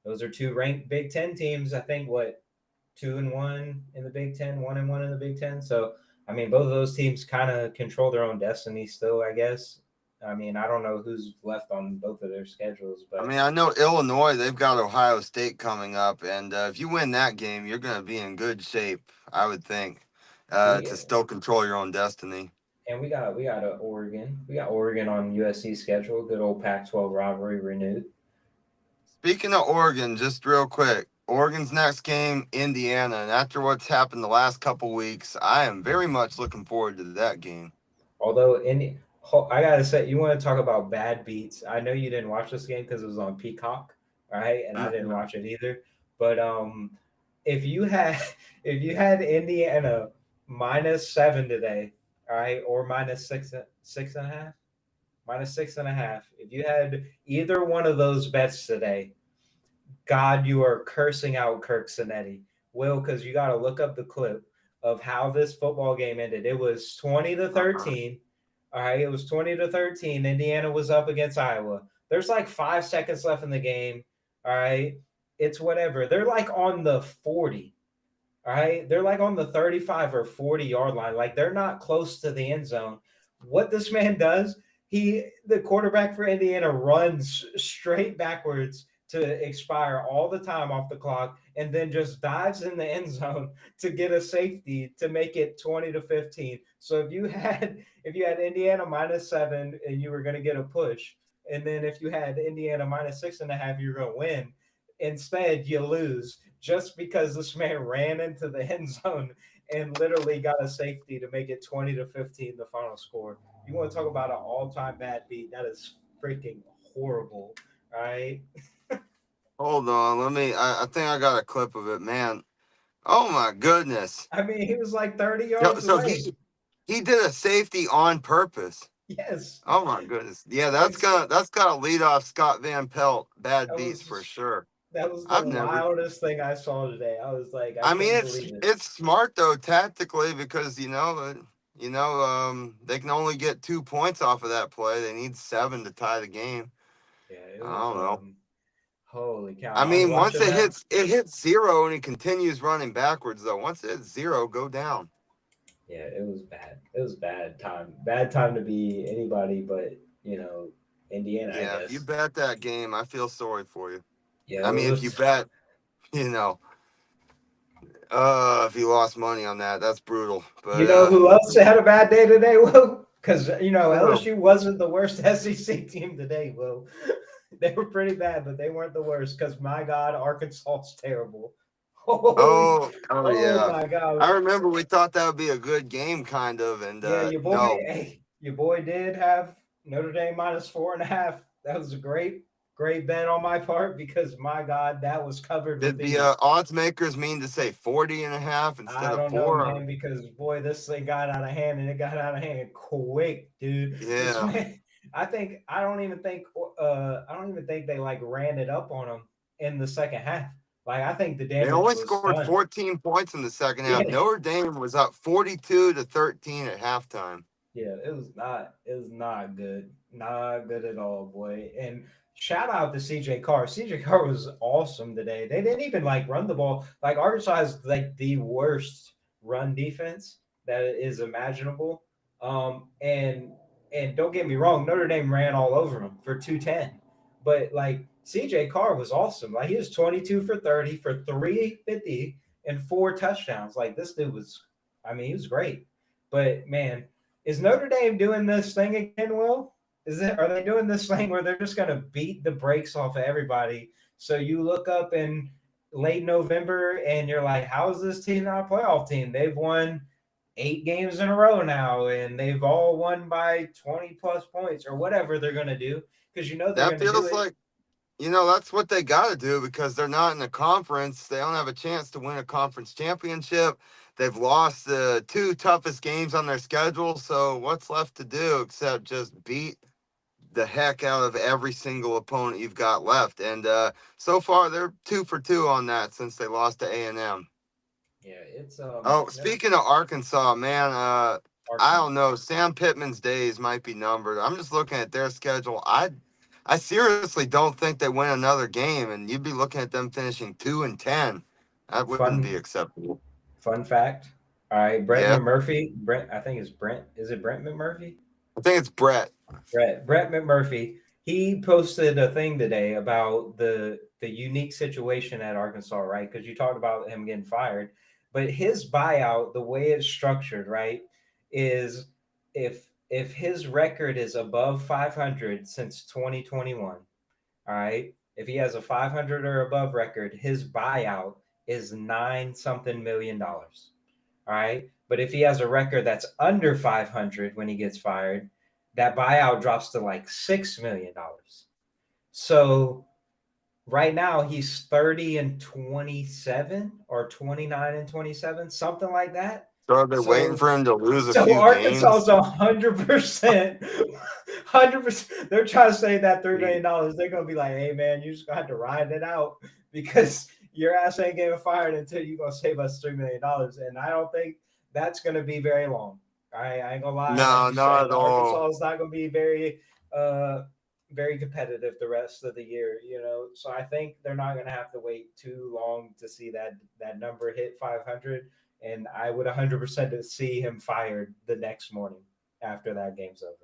Those are two ranked Big Ten teams. I think what 2-1 in the Big Ten, 1-1 in the Big Ten. So I mean, both of those teams kind of control their own destiny still. I guess. I mean, I don't know who's left on both of their schedules, I but mean, I know Illinois, they've got Ohio State coming up. And if you win that game, you're going to be in good shape, I would think, we to still control your own destiny. and we got a Oregon. We got Oregon on USC schedule. Good old Pac-12 rivalry renewed. Speaking of Oregon, just real quick, Oregon's next game, Indiana. And after what's happened the last couple weeks, I am very much looking forward to that game. Although I gotta say, you want to talk about bad beats? I know you didn't watch this game because it was on Peacock, right? And I didn't Mm-mm. watch it either. But if you had if you had Indiana -7 today, all right, or -6.5, -6.5. If you had either one of those bets today, God, you are cursing out Kirk Cinetti. Will, because you got to look up the clip of how this football game ended. It was 20 to Uh-uh. 13. All right. It was 20 to 13. Indiana was up against Iowa. There's like 5 seconds left in the game. All right. It's whatever. They're like on the 40. All right. They're like on the 35 or 40 yard line. Like they're not close to the end zone. What this man does, the quarterback for Indiana runs straight backwards to expire all the time off the clock and then just dives in the end zone to get a safety to make it 20 to 15. So if you had Indiana -7 and you were going to get a push, and then if you had Indiana -6.5, you're going to win. Instead, you lose just because this man ran into the end zone and literally got a safety to make it 20 to 15, the final score. You want to talk about an all-time bad beat? That is freaking horrible, right? Hold on. I think I got a clip of it, man. Oh, my goodness. I mean, he was like 30 So, yards so away. he did a safety on purpose. Yes. Oh my goodness. Yeah, Like that's gonna lead off Scott Van Pelt bad that beats for was sure. that was the I've never wildest thing I saw today. I was like, I I mean couldn't believe it. it's smart though tactically because they can only get 2 points off of that play. They need seven to tie the game. Yeah, it I was don't know. holy cow. I I was mean, once watching that. it hits zero and he continues running backwards though. Once it hits zero, go down. Yeah, it was bad. It was bad time. Bad time to be anybody but, Indiana, I Yeah, if you guess. bet that game, I feel sorry for you. Yeah, I it mean, if you was. bet, you know, if you lost money on that, that's brutal. You But know who else had a bad day today, Will? Because oh, LSU wasn't the worst SEC team today, Will. They were pretty bad, but they weren't the worst. Because my God, Arkansas's terrible. Holy, oh oh yeah, my God. I remember we thought that would be a good game, kind of, and Yeah, your boy, no, hey, your boy did have Notre Dame minus 4.5. That was a great bet on my part because my God, that was covered did with the ease. odds makers mean to say 40.5 instead I of don't know, four? man, because boy, this thing got out of hand and it got out of hand quick, dude. This Yeah, man, I don't even think they like ran it up on him in the second half. Like I think the they damage only was scored done. 14 points in the second half. Yeah, Notre Dame was up 42-13 at halftime. yeah, it was not good. Not good at all, boy. And shout out to CJ Carr. CJ Carr was awesome today. They didn't even like run the ball. Like Arkansas has like the worst run defense that is imaginable. And don't get me wrong, Notre Dame ran all over them for 210. But like CJ Carr was awesome. Like he was 22 for 30 for 350 and four touchdowns. Like this dude was I mean, he was great. But man, is Notre Dame doing this thing again, Will? Are they doing this thing where they're just gonna beat the brakes off of everybody? So you look up in late November and you're like, how is this team not a playoff team? They've won 8 games in a row now, and they've all won by 20 plus points or whatever they're gonna do because they're That gonna do feels it. like, that's what they got to do because they're not in a conference. They don't have a chance to win a conference championship. They've lost the two toughest games on their schedule. So what's left to do except just beat the heck out of every single opponent you've got left? And so far, they're 2 for 2 on that since they lost to A&M. Yeah, it's Oh, no speaking of Arkansas, man, I Arkansas. don't know. Sam Pittman's days might be numbered. I'm just looking at their schedule. I seriously don't think they win another game, and you'd be looking at them finishing 2-10. That wouldn't be Fun acceptable. fun fact. All right, Brent Yeah, McMurphy. Brent, I think it's Brent. Is it Brent McMurphy? I think it's Brett. Brett McMurphy, he posted a thing today about the unique situation at Arkansas, right? Because you talked about him getting fired, but his buyout, the way it's structured, right, is if his record is above 500 since 2021, all right, if he has a 500 or above record, his buyout is nine something $1 million. All right. But if he has a record that's under 500 when he gets fired, that buyout drops to like $6 million. So right now he's 30 and 27 or 29 and 27, something like that. So are they waiting So for him to lose a so few Arkansas games? is 100%, 100%. They're trying to save that $3 million. They're gonna be like, "Hey man, you just gonna have to ride it out because your ass ain't getting fired until you gonna save us $3 million." And I don't think that's gonna be very long. I ain't gonna lie. No, not at all. Arkansas is not gonna be uh, very competitive the rest of the year. So I think they're not gonna have to wait too long to see that number hit 500, and I would 100% see him fired the next morning after that game's over.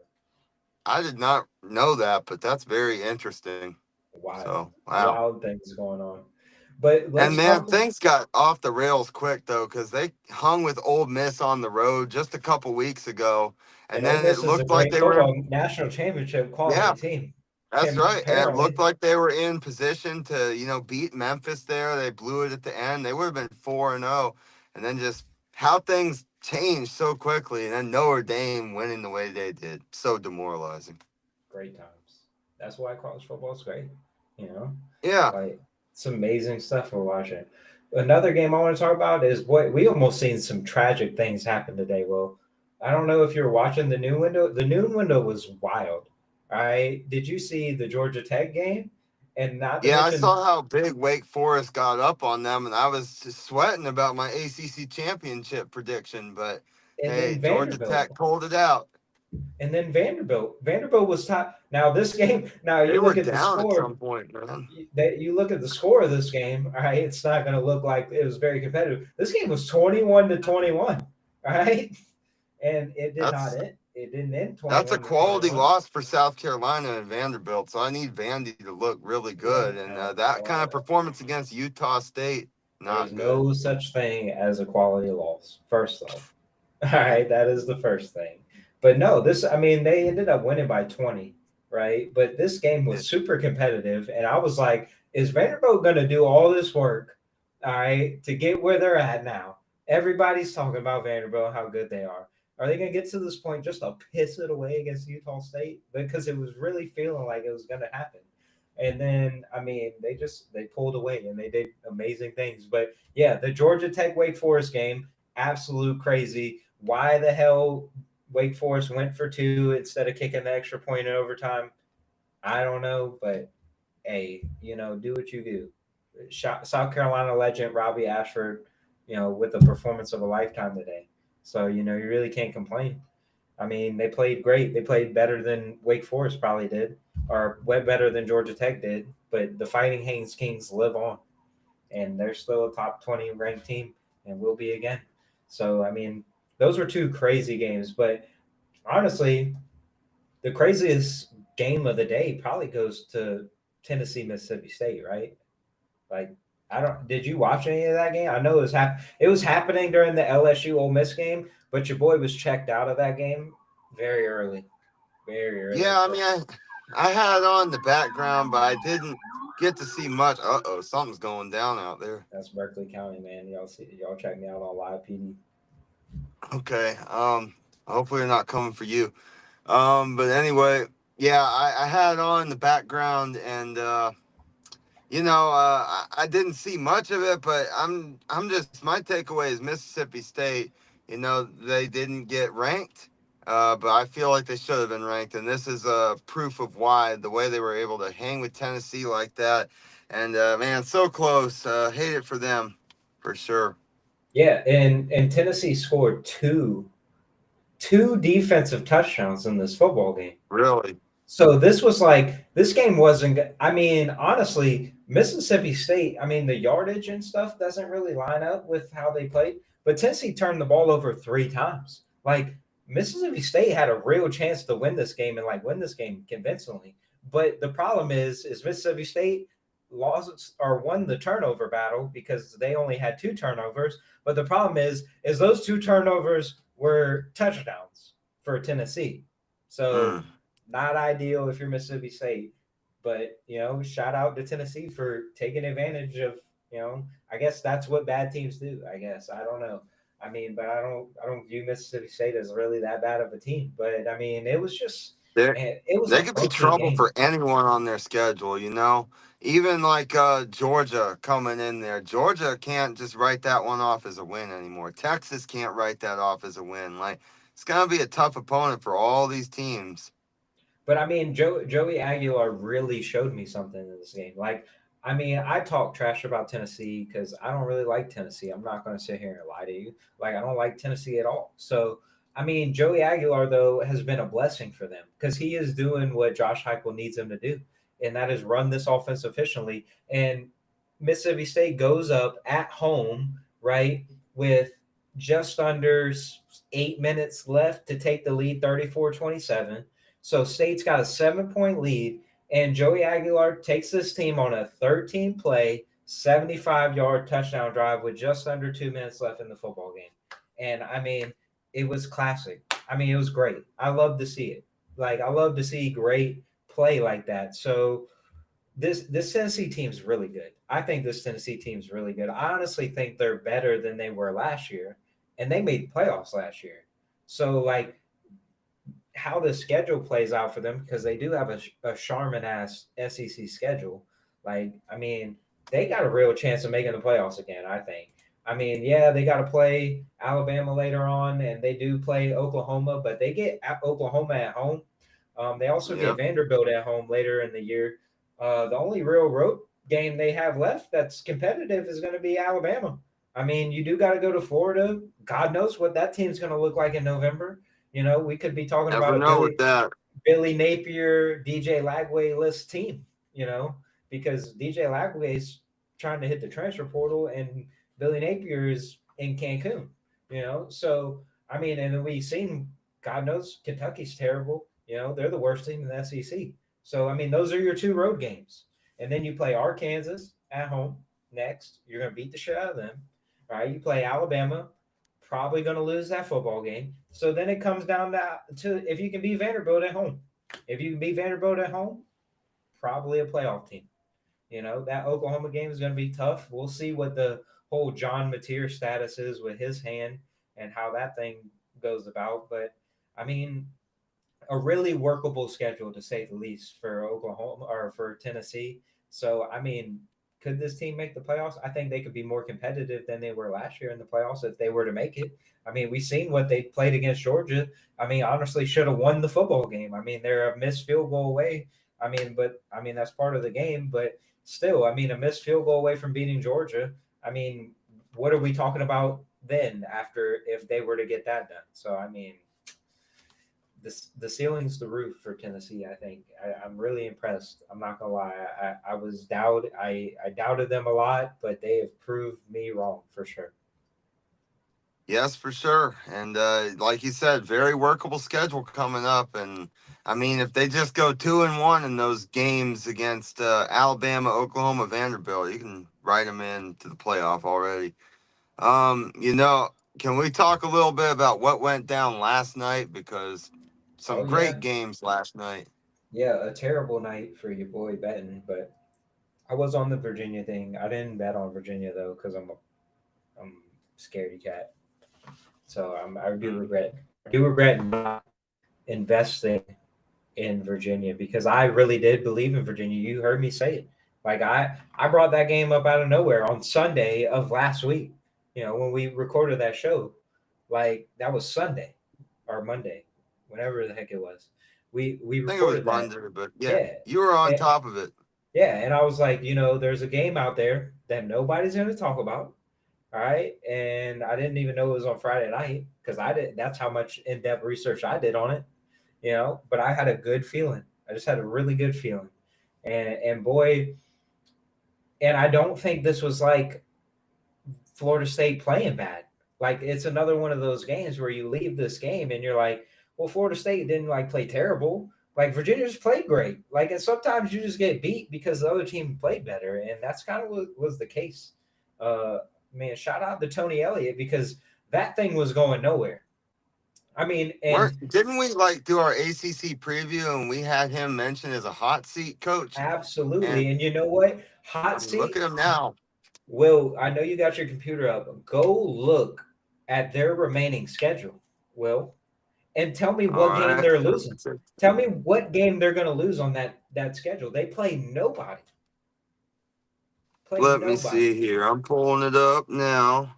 I did not know that, but that's very interesting. Wild, So, wow. wild things going on. But And let's man, talk. things got off the rails quick though, because they hung with Ole Miss on the road just a couple weeks ago, And and Ole then it Miss is a looked like great they were in. football national championship quality Yeah, team. that's right. And it looked Apparently, like they were in position to, beat Memphis there. They blew it at the end. They would have been 4-0, and then just how things changed so quickly, and then Notre Dame winning the way they did, so demoralizing. great times. That's why college football is great. You know, Yeah, like it's amazing stuff we're watching. Another game I want to talk about is boy, we almost seen some tragic things happen today. Well, I don't know if you're watching the noon window. The noon window was wild. All right, did you see the Georgia Tech game? And not to yeah, I mention, saw how big Wake Forest got up on them, and I was just sweating about my ACC championship prediction. But and hey, then Georgia Vanderbilt, Tech pulled it out. and then Vanderbilt. Vanderbilt was top. Now this game. Now They you were look at the down at score. some point, man. That you look at the score of this game. All right, it's not going to look like it was very competitive. This game was 21-21. All right. and it did not That's end. It didn't end that's a 21-21. quality loss for South Carolina and Vanderbilt. So I need Vandy to look really good, and that kind of performance against Utah State, There's not good. no such thing as a quality loss. First off, all right, that is the first thing. But no, this, I mean, they ended up winning by 20, right? But this game was super competitive. And I was like, is Vanderbilt going to do all this work, all right, to get where they're at now? Everybody's talking about Vanderbilt, how good they are. Are they going to get to this point just to piss it away against Utah State? Because it was really feeling like it was going to happen. And then, I mean, they pulled away and they did amazing things. But yeah, the Georgia Tech Wake Forest game, absolute crazy. Why the hell Wake Forest went for two instead of kicking the extra point in overtime? I don't know, but hey, do what you do. South Carolina legend Robbie Ashford, with the performance of a lifetime today. So you really can't complain. I mean, they played great. They played better than Wake Forest probably did, or way better than Georgia Tech did. But the Fighting Haynes Kings live on, and they're still a top 20 ranked team, and will be again. So I mean, those were two crazy games. But honestly, the craziest game of the day probably goes to Tennessee Mississippi State, right? Like, I don't. Did you watch any of that game? I know it was happening during the LSU Ole Miss game, but your boy was checked out of that game very early, very early. Yeah, I So mean, I had it on in the background, but I didn't get to see much. Uh-oh, something's going down out there. that's Berkeley County, man. Y'all check me out on live PD. Okay. Hopefully they're not coming for you. But anyway, yeah, I had it on in the background, and I didn't see much of it, but I'm just my takeaway is Mississippi State. They didn't get ranked, but I feel like they should have been ranked, and this is proof of why the way they were able to hang with Tennessee like that, and man, so close. Hate it for them, for sure. Yeah, and Tennessee scored two defensive touchdowns in this football game. Really. So this game wasn't. I mean, honestly, Mississippi State. I mean, the yardage and stuff doesn't really line up with how they played. But Tennessee turned the ball over three times. Like Mississippi State had a real chance to win this game and like win this game convincingly. But the problem is Mississippi State lost or won the turnover battle because they only had two turnovers. But the problem is those two turnovers were touchdowns for Tennessee. So Mm. not ideal if you're Mississippi State, but shout out to Tennessee for taking advantage of. I guess that's what bad teams do. I guess I don't know. I mean, but I don't view Mississippi State as really that bad of a team. But I mean, it was just They man, it was they a could be ugly trouble game. for anyone on their schedule. Even like Georgia coming in there. Georgia can't just write that one off as a win anymore. Texas can't write that off as a win. Like it's gonna be a tough opponent for all these teams. But I mean, Joey Aguilar really showed me something in this game. Like, I mean, I talk trash about Tennessee because I don't really like Tennessee. I'm not going to sit here and lie to you. Like, I don't like Tennessee at all. So, I mean, Joey Aguilar though has been a blessing for them because he is doing what Josh Heupel needs him to do, and that is run this offense efficiently. And Mississippi State goes up at home, right, with just under 8 minutes left to take the lead 34-27. So State's got a 7 point lead, and Joey Aguilar takes this team on a 13 play, 75-yard touchdown drive with just under 2 minutes left in the football game. And I mean, it was classic. I mean, it was great. I love to see it. Like, I love to see great play like that. So this Tennessee team's really good. I think this Tennessee team's really good. I honestly think they're better than they were last year, and they made the playoffs last year. So like how the schedule plays out for them because they do have a Charmin ass SEC schedule. Like, I mean, they got a real chance of making the playoffs again, I think. I mean, yeah, they got to play Alabama later on, and they do play Oklahoma, but they get Oklahoma at home. They also get Yep. Vanderbilt at home later in the year. The only real road game they have left that's competitive is going to be Alabama. I mean, you do got to go to Florida. God knows what that team's going to look like in November. We could be talking Never about a know with that. Billy Napier, DJ Lagway list team, because DJ Lagway's trying to hit the transfer portal and Billy Napier is in Cancun. So I mean, and we've seen, God knows, Kentucky's terrible. They're the worst team in the SEC. So, I mean, those are your two road games. And then you play Arkansas at home next. You're going to beat the shit out of them. All right. You play Alabama, probably going to lose that football game. So then it comes down to if you can beat Vanderbilt at home. If you can beat Vanderbilt at home, probably a playoff team. That Oklahoma game is going to be tough. We'll see what the whole John Mateer status is with his hand and how that thing goes about. But I mean, a really workable schedule to say the least for Oklahoma or for Tennessee. So I mean, could this team make the playoffs? I think they could be more competitive than they were last year in the playoffs if they were to make it. I mean, we've seen what they played against Georgia. I mean, honestly, should have won the football game. I mean, they're a missed field goal away. But that's part of the game. But still, I mean, a missed field goal away from beating Georgia. I mean, what are we talking about then after if they were to get that done? So I mean, the ceiling's the roof for Tennessee. I think I'm really impressed. I'm not gonna lie. I doubted them a lot, but they have proved me wrong for sure. Yes, for sure. And like you said, very workable schedule coming up. And I mean, if they just go 2-1 in those games against Alabama, Oklahoma, Vanderbilt, you can write them into the playoff already. You know, can we talk a little bit about what went down last night? Because some Oh great yeah, games last night. yeah. A terrible night for your boy betting, but I was on the Virginia thing. I didn't bet on Virginia though because I'm scaredy cat. So I do Mm. regret. I do regret not investing in Virginia because I really did believe in Virginia. You heard me say it. Like I brought that game up out of nowhere on Sunday of last week. When we recorded that show, like that was Sunday or Monday, whenever the heck it was. We I think it was recorded that. Monday, but yeah, Yeah. you were on And, top of it. yeah, and I was like, there's a game out there that nobody's going to talk about. All right, and I didn't even know it was on Friday night because I did. That's how much in-depth research I did on it. But I had a good feeling. I just had a really good feeling, and boy, and I don't think this was like Florida State playing bad. Like it's another one of those games where you leave this game and you're like, well, Florida State didn't like play terrible. Like Virginia just played great. Like and sometimes you just get beat because the other team played better, and that's kind of what was the case. Uh, Man, shout out to Tony Elliott because that thing was going nowhere. I mean, and Weren't didn't we like do our ACC preview and we had him mentioned as a hot seat coach? And absolutely. And you know what? I Hot mean, look seat. at him now. Will, I know you got your computer up. Go look at their remaining schedule, Will, and tell me All what game right. they're losing. Tell me what game they're going to lose on that schedule. They play nobody. Play Let me nobody. see here. I'm pulling it up now.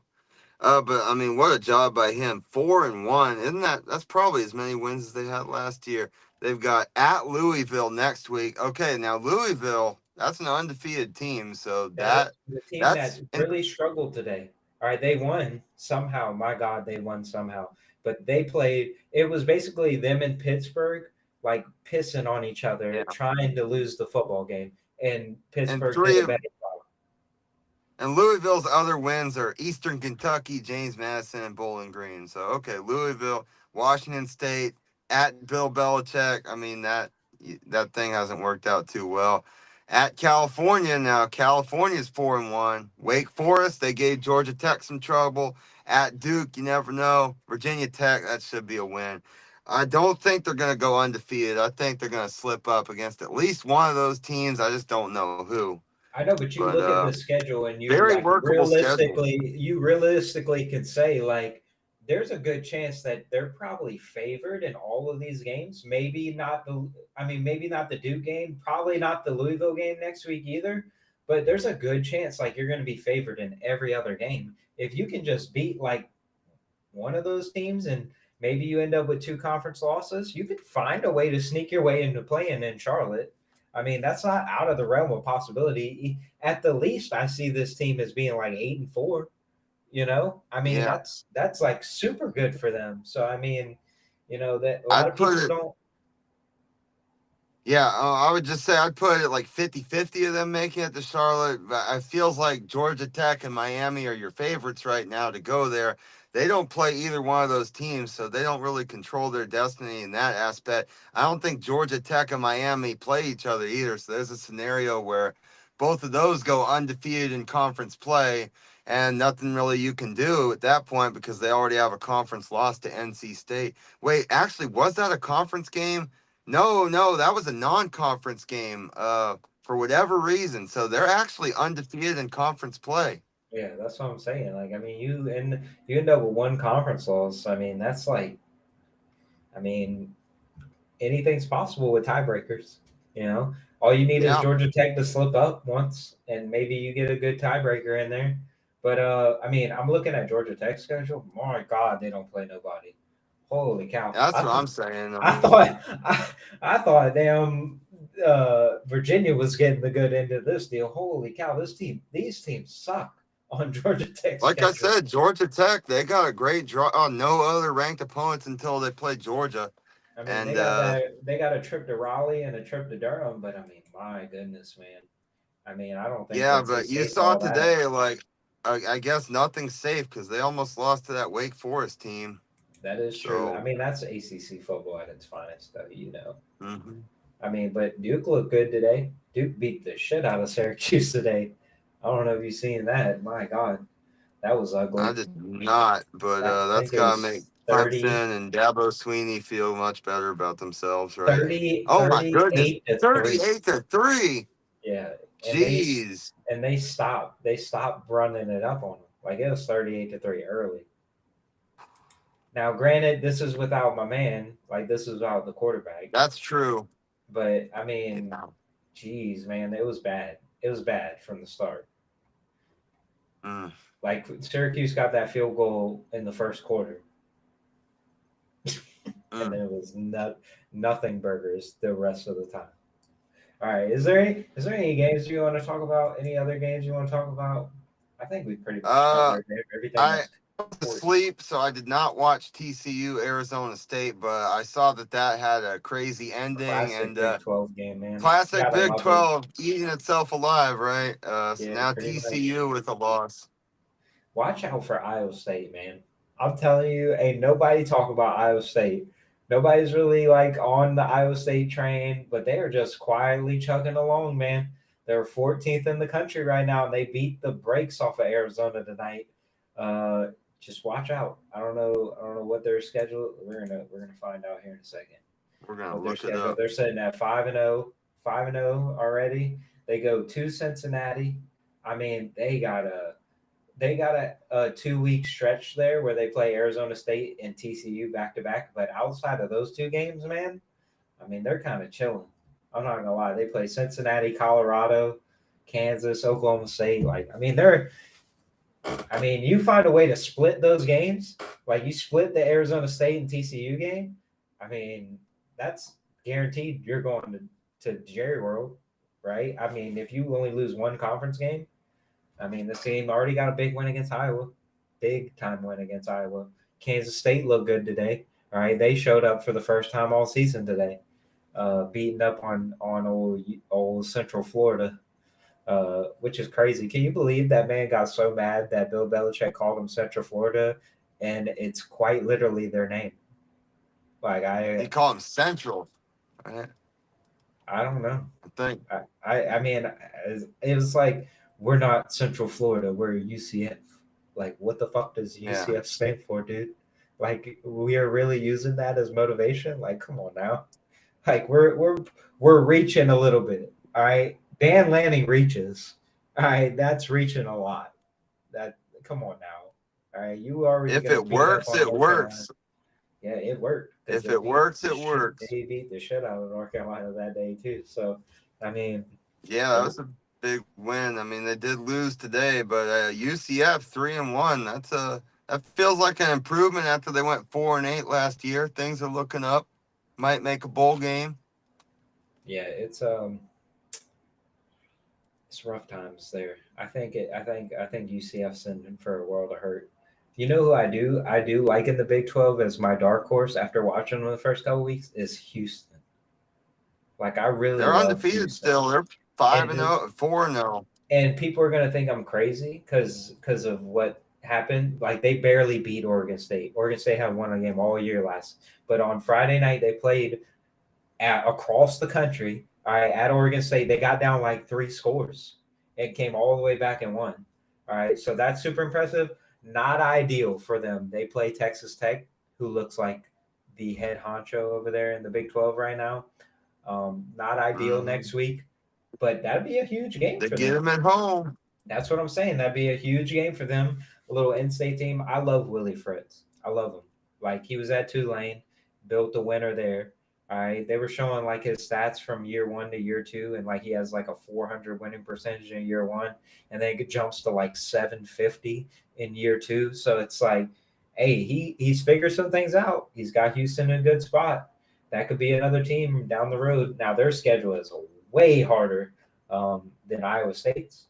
But I mean, what a job by him. 4-1. Isn't that's probably as many wins as they had last year. They've got at Louisville next week. Okay, now Louisville, that's an undefeated team, so That is the team that that's really struggled today. All right, they won somehow. My God, they won somehow. But they played. It was basically them in Pittsburgh, like pissing on each other, yeah. trying to lose the football game, and And Pittsburgh did three a of better job. And Louisville's other wins are Eastern Kentucky, James Madison, and Bowling Green. So okay, Louisville, Washington State, at Bill Belichick. I mean that thing hasn't worked out too well. At California now, California's 4-1. Wake Forest, they gave Georgia Tech some trouble. At Duke, you never know. Virginia Tech, that should be a win. I don't think they're going to go undefeated. I think they're going to slip up against at least one of those teams. I just don't know who. I know, but you But look at the schedule and very workable schedule. you realistically can say like there's a good chance that they're probably favored in all of these games. Maybe not maybe not the Duke game, probably not the Louisville game next week either, but there's a good chance like you're going to be favored in every other game. If you can just beat like one of those teams and maybe you end up with two conference losses, you could find a way to sneak your way into playing in Charlotte. I mean, that's not out of the realm of possibility. At the least, I see this team as being like 8-4. I mean, Yeah, that's like super good for them. So I mean, that a lot I'd of put people it. don't. Yeah, I would just say I'd put it like 50-50 of them making it to Charlotte. But it feels like Georgia Tech and Miami are your favorites right now to go there. they don't play either one of those teams, so they don't really control their destiny in that aspect. I don't think Georgia Tech and Miami play each other either, so there's a scenario where both of those go undefeated in conference play, and nothing really you can do at that point because they already have a conference loss to NC State. Wait, actually, was that a conference game? No, no, that was a non-conference game. For whatever reason, so they're actually undefeated in conference play. Yeah, that's what I'm saying. Like, I mean, you end up with one conference loss. I mean, that's like, I mean, anything's possible with tiebreakers. You know, all you need is Yeah, Georgia Tech to slip up once, and maybe you get a good tiebreaker in there. But I mean, I'm looking at Georgia Tech's schedule. My God, they don't play nobody. Holy cow! that's what I'm saying. I I mean, thought I thought damn Virginia was getting the good end of this deal. Holy cow! These teams suck on Georgia Tech's like I schedule. said, Georgia Tech, they got a great draw. Oh, no other ranked opponents until they play Georgia. I mean, And they got a trip to Raleigh and a trip to Durham, but I mean, my goodness, man. I mean, I don't think yeah, NC but you State's saw all that. today, like, I guess nothing's safe because they almost lost to that Wake Forest team. That is true. I So, mean, that's ACC football at its finest, though. You know. mhm. I mean, but Duke looked good today. Duke beat the shit out of Syracuse today. I don't know if you've seen that. My God, that was I ugly. did not, but I that's think it got to make was Clemson and Dabo Sweeney feel much better about themselves, right? 30, Oh, my goodness. 38 to 3. 38 to 3. Yeah, and Jeez. they stopped running it up on them. Like it was 38 to 3 early. Now, granted, this is without my man. Like this is without the quarterback. That's true. But I mean, Yeah. geez, man, it was bad. It was bad from the start. Mm, Like Syracuse got that field goal in the first quarter, and then mm. it was nothing burgers the rest of the time. All right, is there any games you want to talk about? Any other games you want to talk about? I think we pretty much Uh, covered everything I that's important. asleep, so I did not watch TCU Arizona State, but I saw that that had a crazy ending Classic and Big 12 game, man. classic Gotta Big love it. 12 eating itself alive, right? So Yeah, now pretty much. TCU with a loss. Watch out for Iowa State, man. I'm telling you, ain't nobody talk about Iowa State. Nobody's really like on the Iowa State train, but they are just quietly chugging along, man. They're 14th in the country right now, and they beat the brakes off of Arizona tonight. Uh, just watch out. I don't know. I don't know what their schedule. We're gonna find out here in a second We're gonna what their look it schedule. up. They're sitting at 5-0, 5-0 already. They go to Cincinnati. I mean, they got a 2 week stretch there where they play Arizona State and TCU back to back. But outside of those two games, man, I mean, they're kind of chilling. I'm not gonna lie. They play Cincinnati, Colorado, Kansas, Oklahoma State. Like, I mean, you find a way to split those games. Like, you split the Arizona State and TCU game. I mean, that's guaranteed you're going to Jerry World, right? I mean, if you only lose one conference game, I mean, this team already got a big win against Iowa, big time win against Iowa. Kansas State looked good today. All right, they showed up for the first time all season today, beating up on old Central Florida, which is crazy. Can you believe that man got so mad that Bill Belichick called him Central Florida, and it's quite literally their name. Like He called him Central, right? I don't know. I think. I mean, it was like we're not Central Florida, we're UCF. Like, what the fuck does Yeah. UCF stand for, dude? Like, we are really using that as motivation. Like, come on now. Like, we're reaching a little bit. All right, Dan Lanning reaches. All right, that's reaching a lot. That come on now. All right, you already If gonna it beat up works, on it North Carolina. works. Yeah, it worked because If it works, it works. they beat the shit out of North Carolina that day too. So, I mean, Yeah, that was a big win. I mean, they did lose today, but UCF 3-1. That feels like an improvement after they went 4-8 last year. Things are looking up. Might make a bowl game. yeah, it's rough times there. I think UCF's in for a world of hurt. You know who I do like in the Big 12 as my dark horse after watching them the first couple weeks is Houston. Like I really They're love undefeated Houston. still. They're 5 And and 0, 4 and 0. people are gonna think I'm crazy because of what. happened, like they barely beat Oregon State. Oregon State had won a game all year last, but on Friday night they played across the country. All right, at Oregon State, they got down like 3 scores and came all the way back and won. All right, so that's super impressive. Not ideal for them. They play Texas Tech, who looks like the head honcho over there in the Big 12 right now. Not ideal next Mhm. week, but that'd be a huge game They for get them. him at home. That's what I'm saying. That'd be a huge game for them. A little in-state team. I love Willie Fritz. I love him. Like he was at Tulane, built a winner there. All right, they were showing like his stats from year one to year two, and like he has like a 400 winning percentage in year one, and then it jumps to like 750 in year two. So it's like, hey, he's figured some things out. He's got Houston in a good spot. That could be another team down the road. Now their schedule is way harder than Iowa State's.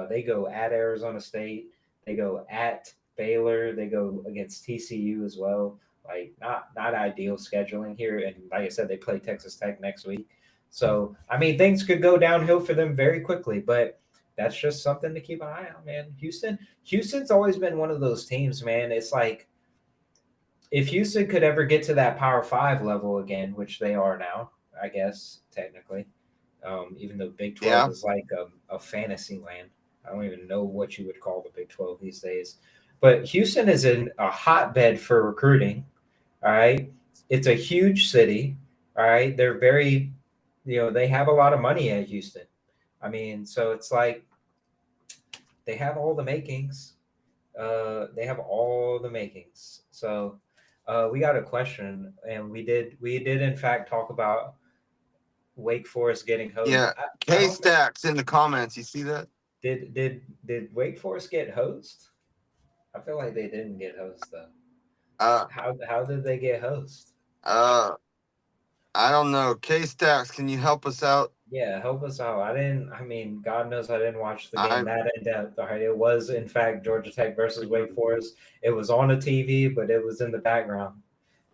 They go at Arizona State. They go at Baylor. They go against TCU as well. Like not ideal scheduling here. And like I said, they play Texas Tech next week. So I mean, things could go downhill for them very quickly. But that's just something to keep an eye on, man. Houston's always been one of those teams, man. It's like if Houston could ever get to that Power Five level again, which they are now, I guess technically, even though Big 12 Yeah. is like a fantasy land. I don't even know what you would call the Big 12 these days. But Houston is in a hotbed for recruiting. All right. It's a huge city. All right. They're very, they have a lot of money at Houston. I mean, so it's like they have all the makings. They have all the makings. So we got a question, and we did in fact talk about Wake Forest getting hosed. Yeah. I K don't think Stacks in the comments. You see that? did Wake Forest get hosed? I feel like they didn't get hosed though. Uh How did they get hosed? uh I don't know. K Stacks, can you help us out? Yeah, help us out. I didn't. I mean, God knows I didn't watch the game I that in depth. All right, it was in fact Georgia Tech versus Wake Forest. It was on the TV, but it was in the background.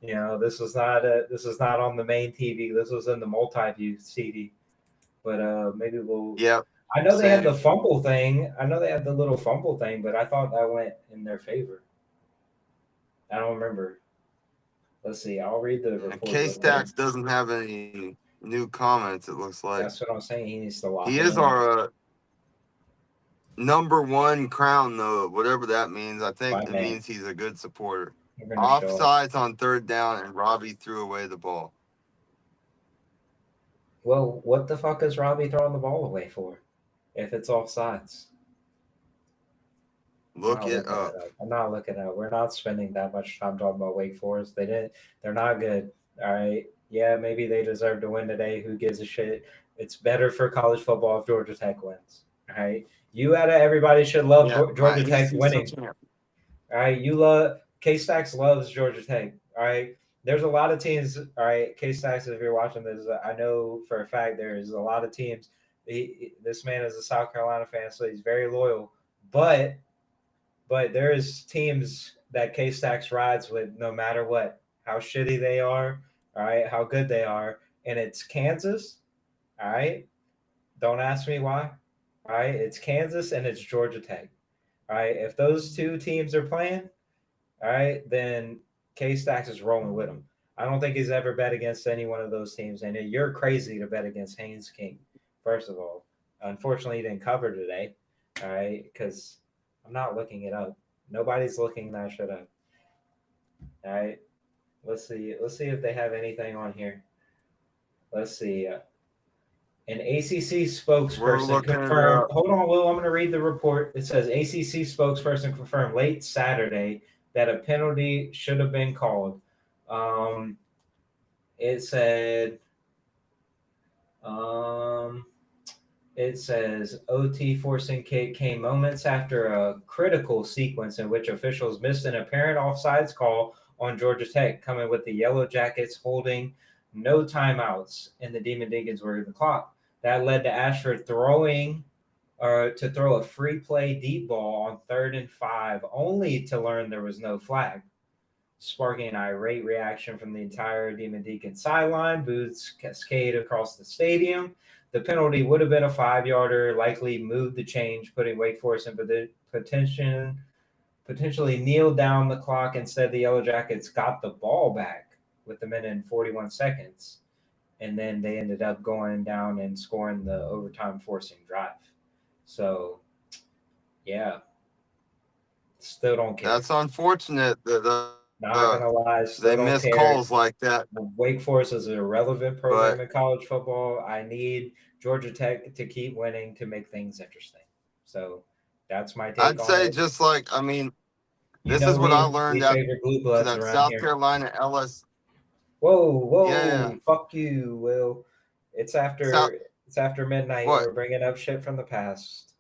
This was not on the main TV. This was in the multi-view CD. But maybe we'll. Yep. I know they had the Same. fumble thing. I know they had the little fumble thing, but I thought that went in their favor. I don't remember. Let's see. I'll read the And report K real quick. Stacks doesn't have any new comments, it looks like. That's what I'm saying. He needs to lock He it is in. our number one crown, though, whatever that means. I think My it man. means he's a good supporter. We're gonna show up. Offsides on third down, and Robbie threw away the ball. Well, what the fuck is Robbie throwing the ball away for? If it's offsides, I'm Look not it looking it up. up. I'm not looking it up. We're not spending that much time talking about Wake Forest. They didn't. They're not good. All right. Yeah, maybe they deserve to win today. Who gives a shit? It's better for college football if Georgia Tech wins. All right. You out of everybody should love Yeah, my Georgia Tech ACC winning. champ. All right. You love K Stacks loves Georgia Tech. All right. There's a lot of teams. All right. K Stacks, if you're watching this, I know for a fact there's a lot of teams. This man is a South Carolina fan, so he's very loyal. But there's teams that K Stacks rides with no matter what, how shitty they are, all right, how good they are, and it's Kansas, all right. Don't ask me why, all right. It's Kansas and it's Georgia Tech, all right. If those two teams are playing, all right, then K Stacks is rolling with them. I don't think he's ever bet against any one of those teams, and you're crazy to bet against Haynes King. First of all, unfortunately, he didn't cover today. All right, because I'm not looking it up. Nobody's looking that shit up. All right, let's see. Let's see if they have anything on here. Let's see. An ACC We're spokesperson looking it confirmed. up. Hold on, Will. I'm going to read the report. It says ACC spokesperson confirmed late Saturday that a penalty should have been called. Um, it said, um, it says OT forcing kick came moments after a critical sequence in which officials missed an apparent offsides call on Georgia Tech, coming with the Yellow Jackets holding no timeouts in the Demon Deacons were the clock. That led to Ashford throwing or to throw a free play deep ball on 3rd and 5, only to learn there was no flag, sparking an irate reaction from the entire Demon Deacon sideline. Booths cascade across the stadium. The penalty would have been a 5-yarder, likely moved the change, putting Wake Forest in potentially kneel down the clock. Instead, the Yellow Jackets got the ball back with a minute and 41 seconds. And then they ended up going down and scoring the overtime forcing drive. So, yeah, still don't care. That's unfortunate that Not gonna lie, they still miss don't calls care. like that. Wake Forest is an irrelevant But program in college football. I need Georgia Tech to keep winning to make things interesting. So that's my take I'd on say it. just like I mean, You this is know what I me, learned we after favor blue bloods that around South here. Carolina LS. Whoa, Yeah, whoa, fuck you, Will. It's South. after it's after midnight. What? We're bringing up shit from the past.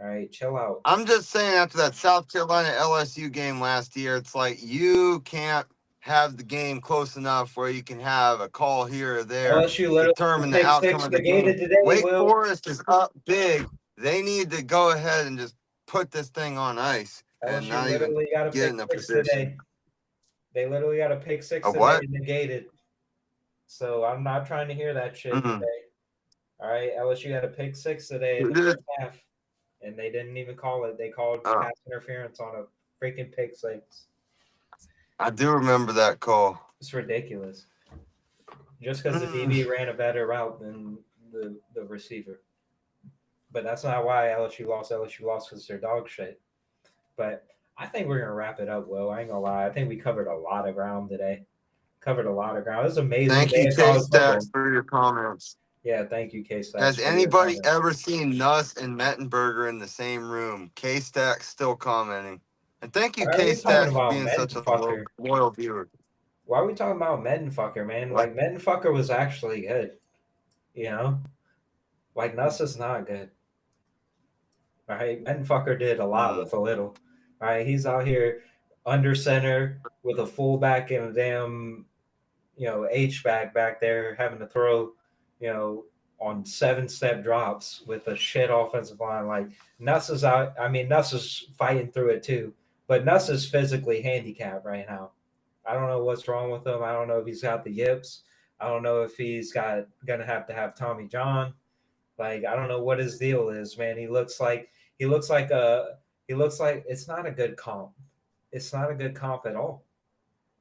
All right, chill out. I'm just saying after that South Carolina LSU game last year, it's like you can't have the game close enough where you can have a call here or there LSU literally determine the pick outcome six of the game. negated today, Wake Will. Forest is up big. They need to go ahead and just put this thing on ice and LSU not even literally got a get pick in a six position. today. They literally got a pick A six today what? and negated. So I'm not trying to hear that shit Mm. today. All right, LSU had a pick six today in the first half, and they didn't even call it. They called Uh, pass interference on a freaking pick six. I do remember that call. It's ridiculous. Just because the Mm. DB ran a better route than the receiver. But that's not why LSU lost. LSU lost because they're dog shit. But I think we're gonna wrap it up, Will. I ain't gonna lie. I think we covered a lot of ground today. Covered a lot of ground. It was an amazing Thank day you, of K college football. Stacks, for your comments. Yeah, thank you, K Has Stats, for your anybody comments. ever seen Nuss and Mettenberger in the same room? K Stacks still commenting. And thank you, Why are K we talking Stacks, for about being such a Mettenfucker? loyal viewer. Why are we talking about Mettenfucker, man? What? Like Mettenfucker was actually good, you know? Like Nuss is not good. All right. Mettenfucker did a lot Mm. with a little. All right. He's out here under center with a fullback and a damn, H back there having to throw, you know, on 7-step drops with a shit offensive line. Like Nuss is out. I mean, Nuss is fighting through it too, but Nuss is physically handicapped right now. I don't know what's wrong with him. I don't know if he's got the yips. I don't know if he's got gonna have to have Tommy John. Like I don't know what his deal is, man. He looks like a he looks like it's not a good comp. It's not a good comp at all.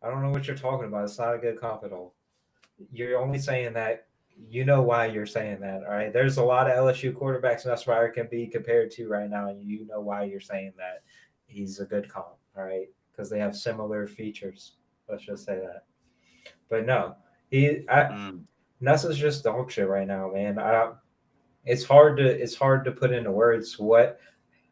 I don't know what you're talking about. It's not a good comp at all. You're only saying that you know why you're saying that. All right. There's a lot of LSU quarterbacks Nussmeier can be compared to right now, and you know why you're saying that he's a good comp. All right, because they have similar features. Let's just say that. But no, Mm. Nuss is just dog shit right now, man. It's hard to put into words what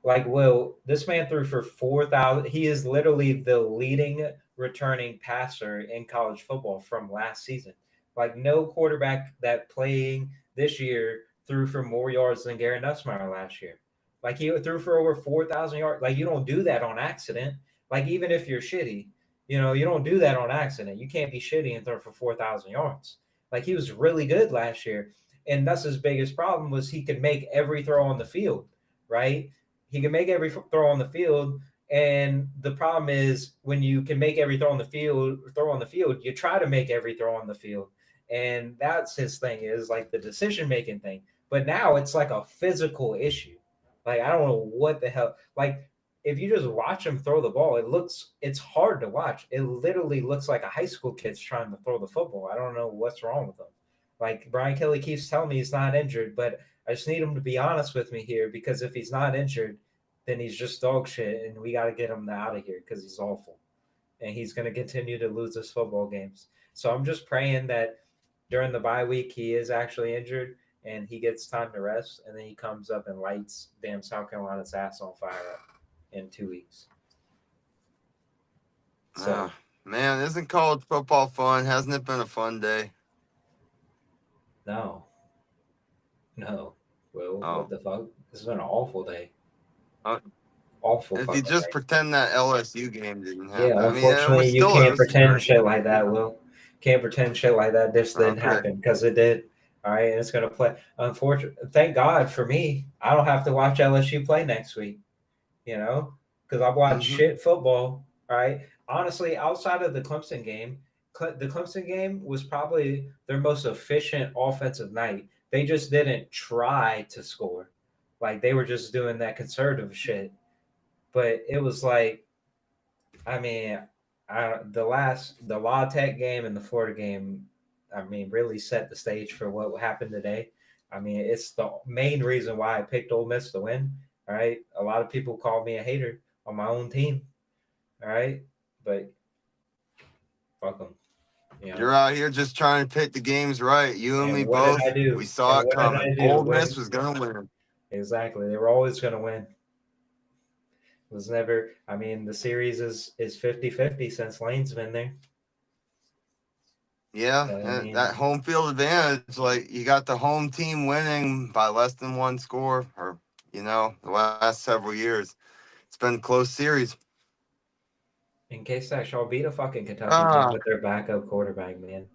like Will, this man threw for 4,000. He is literally the leading returning passer in college football from last season. Like no quarterback that playing this year threw for more yards than Garrett Nussmeier last year. Like he threw for over 4,000 yards. Like you don't do that on accident. Like even if you're shitty, you don't do that on accident. You can't be shitty and throw for 4,000 yards. Like he was really good last year. And Nuss's biggest problem was he could make every throw on the field, right? He can make every throw on the field. And the problem is when you can make every throw on the field, you try to make every throw on the field. And that's his thing is like the decision making thing. But now it's like a physical issue. Like I don't know what the hell. Like if you just watch him throw the ball, it's hard to watch. It literally looks like a high school kid's trying to throw the football. I don't know what's wrong with him. Like Brian Kelly keeps telling me he's not injured, but I just need him to be honest with me here because if he's not injured, then he's just dog shit, and we got to get him out of here because he's awful, and he's going to continue to lose us football games. So I'm just praying that during the bye week he is actually injured and he gets time to rest, and then he comes up and lights damn South Carolina's ass on fire in 2 weeks. So Man, isn't college football fun? Hasn't it been a fun day? no, no, Will, what Oh. the fuck? This has been an awful day, Uh, awful if you fucking just day. pretend that LSU game didn't Yeah, happen. I mean, unfortunately, you it can't was pretend scary. shit like that, Will. Can't pretend shit like that. This didn't Okay. happen because it did. All right, and it's gonna play. Unfortunately, thank God for me, I don't have to watch LSU play next week. Because I've watched Hmm. shit football. All right, honestly, outside of the Clemson game, the Clemson game was probably their most efficient offensive night. They just didn't try to score, like they were just doing that conservative shit. But it was like I mean, the La Tech game and the Florida game, I mean, really set the stage for what happened today. I mean, it's the main reason why I picked Ole Miss to win. All right, a lot of people call me a hater on my own team. All right, but fuck them, you know. You're out here just trying to pick the games right. You and And me what did I both. do? We saw And it what did coming. I do? Ole What Miss was gonna win. exactly? They were always going to win. It was never. I mean, the series is 50-50 since Lane's been there. Yeah, So, I that mean, home field advantage, like you got the home team winning by less than one score, or the last several years, it's been a close series. in case that shall beat a fucking Kentucky team Ah, with their backup quarterback, man.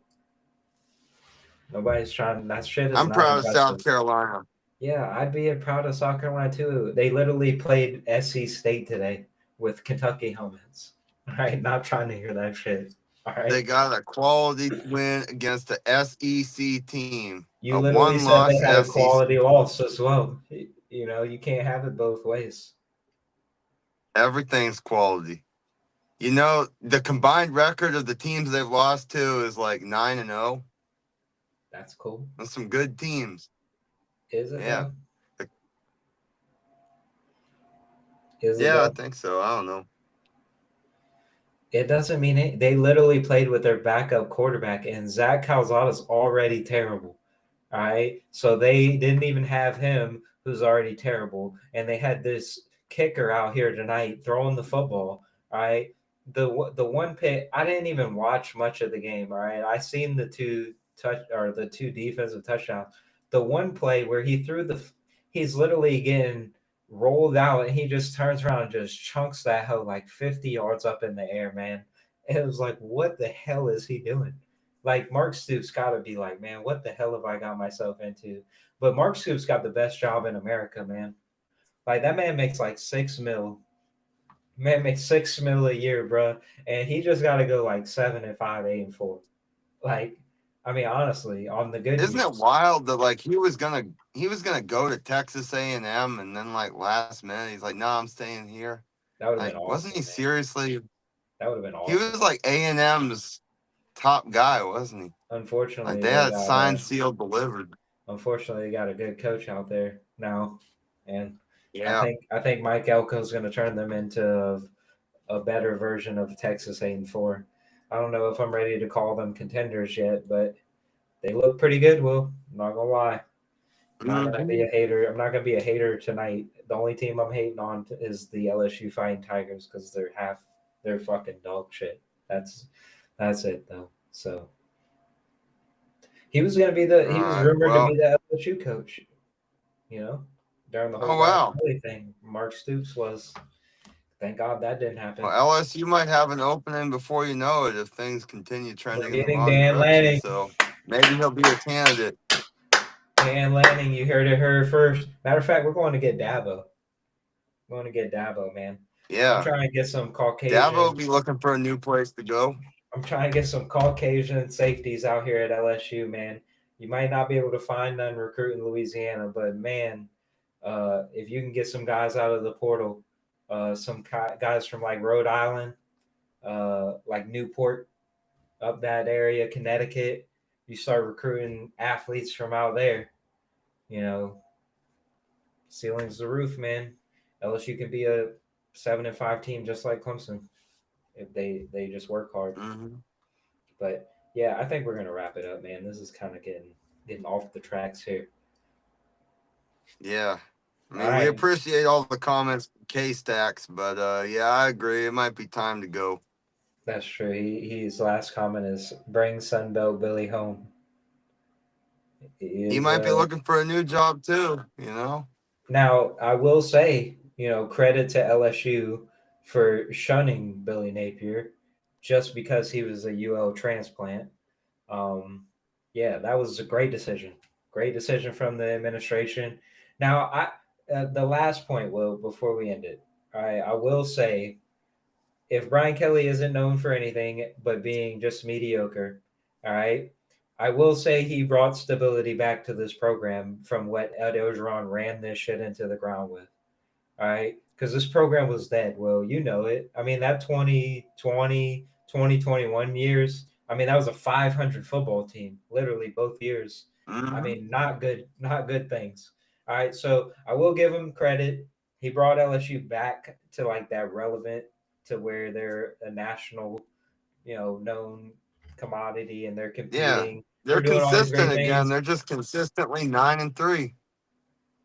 Nobody's trying. That shit is I'm not proud of South impressive. Carolina. Yeah, I'd be proud of South Carolina too. They literally played SC State today with Kentucky helmets. All right, not trying to hear that shit. All They right, got a quality win against the SEC team, a you literally said one-loss they had a SEC quality team. loss as well. You know, you can't have it both ways. Everything's quality. The combined record of the teams they've lost to is like 9-0. That's cool. That's some good teams. Is it Yeah. though? Is it Yeah, I though? think so. I don't know. It doesn't mean it. They literally played with their backup quarterback, and Zach Calzada's already terrible. All right. So they didn't even have him, who's already terrible. And they had this kicker out here tonight throwing the football. All right. The one pick, I didn't even watch much of the game. All right. I seen the two defensive touchdowns. The one play where he's literally getting rolled out and he just turns around and just chunks that hoe like 50 yards up in the air, man. It was like, what the hell is he doing? Like Mark Stoops got to be like, man, what the hell have I got myself into? But Mark Stoops got the best job in America, man. Like that man makes like 6 mil. Man makes 6 mil a year, bro, and he just got to go like 7-5, 8-4. Like, I mean, honestly, on the good Isn't it years, wild that like he was gonna go to Texas A&M and then like last minute he's like, no, I'm staying here. that would have Like, been wasn't awesome, he man. seriously? That would have been He awesome. was like A&M's top guy, wasn't he? Like Unfortunately, they they had got signed, sealed, delivered. unfortunately they got a good coach out there now, and I Yeah. think I think Mike Elko's going to turn them into a better version of Texas 8-4. I don't know if I'm ready to call them contenders yet, but they look pretty good. Well, I'm not gonna lie. I'm not gonna be Hmm. a hater. I'm not gonna be a hater tonight. The only team I'm hating on is the LSU Fighting Tigers because they're fucking dog shit. That's it though. So he was rumored to be Well, the LSU coach. You know, during the whole oh Brian wow. Kelly thing, Mark Stoops was. Thank God that didn't happen. Well, LSU might have an opening before you know it if things continue We're trending in the getting wrong Dan direction. Lanning. So maybe he'll be a candidate. Dan Lanning, you heard it her first. Matter of fact, we're going to get Dabo. We're going to get Dabo, man. I'm Yeah. trying to get some Dabo will Caucasian. be looking for a new place to go. I'm trying to get some Caucasian safeties out here at LSU, man. You might not be able to find none recruiting Louisiana, but man, if you can get some guys out of the portal, some guys from like Rhode Island, like Newport, up that area, Connecticut, you start recruiting athletes from out there. You know, ceiling's the roof, man. LSU can be a 7-5 team just like Clemson if they just work hard. Hmm. But yeah, I think we're gonna wrap it up, man. This is kind of getting off the tracks here. Yeah. I All mean, we right, appreciate all the comments, K Stacks, but yeah, I agree. It might be time to go. that's true. His last comment is bring Sunbelt Billy home. He He is might be looking for a new job too. now. I will say, credit to LSU for shunning Billy Napier just because he was a UL transplant. Um, yeah, that was a great decision. Great decision from the administration. Now, the last point, Will, before we end it, I will say if Brian Kelly isn't known for anything but being just mediocre, all right, I will say he brought stability back to this program from what Ed Ogeron ran this shit into the ground with. All right, because this program was dead. Well, you know it. I mean, that 2020, 2021 years. I mean, that was a 500 football team, literally both years. I Hmm. mean, not good things. All right, so I will give him credit. He brought LSU back to like that relevant to where they're a national, known commodity, and they're Yeah, competing. They're they're doing all these consistent great again. things. They're just consistently 9-3.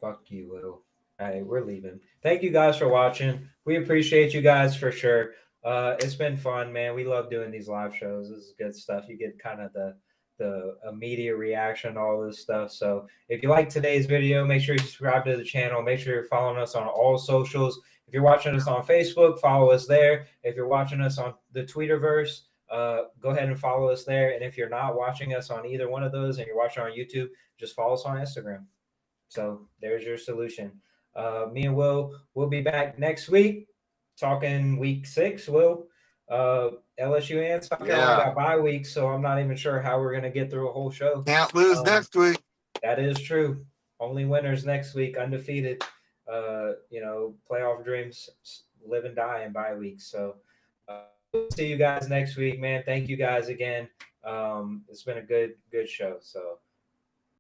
Fuck you, Will. All right, we're leaving. Thank you guys for watching. We appreciate you guys for sure. It's been fun, man. We love doing these live shows. This is good stuff. You get kind of the immediate reaction, all this stuff. So if you like today's video, make sure you subscribe to the channel. Make sure you're following us on all socials. If you're watching us on Facebook, follow us there. If you're watching us on the Twitterverse, go ahead and follow us there. And if you're not watching us on either one of those and you're watching on YouTube, just follow us on Instagram. So there's your solution. Me and will be back next week talking week 6. Will LSU and South Carolina Yeah, got bye weeks, so I'm not even sure how we're gonna get through a whole show. can't lose Um, next week. that is true. Only winners next week, undefeated. Playoff dreams live and die in bye weeks. So we'll see you guys next week, man. Thank you guys again. It's been a good show. So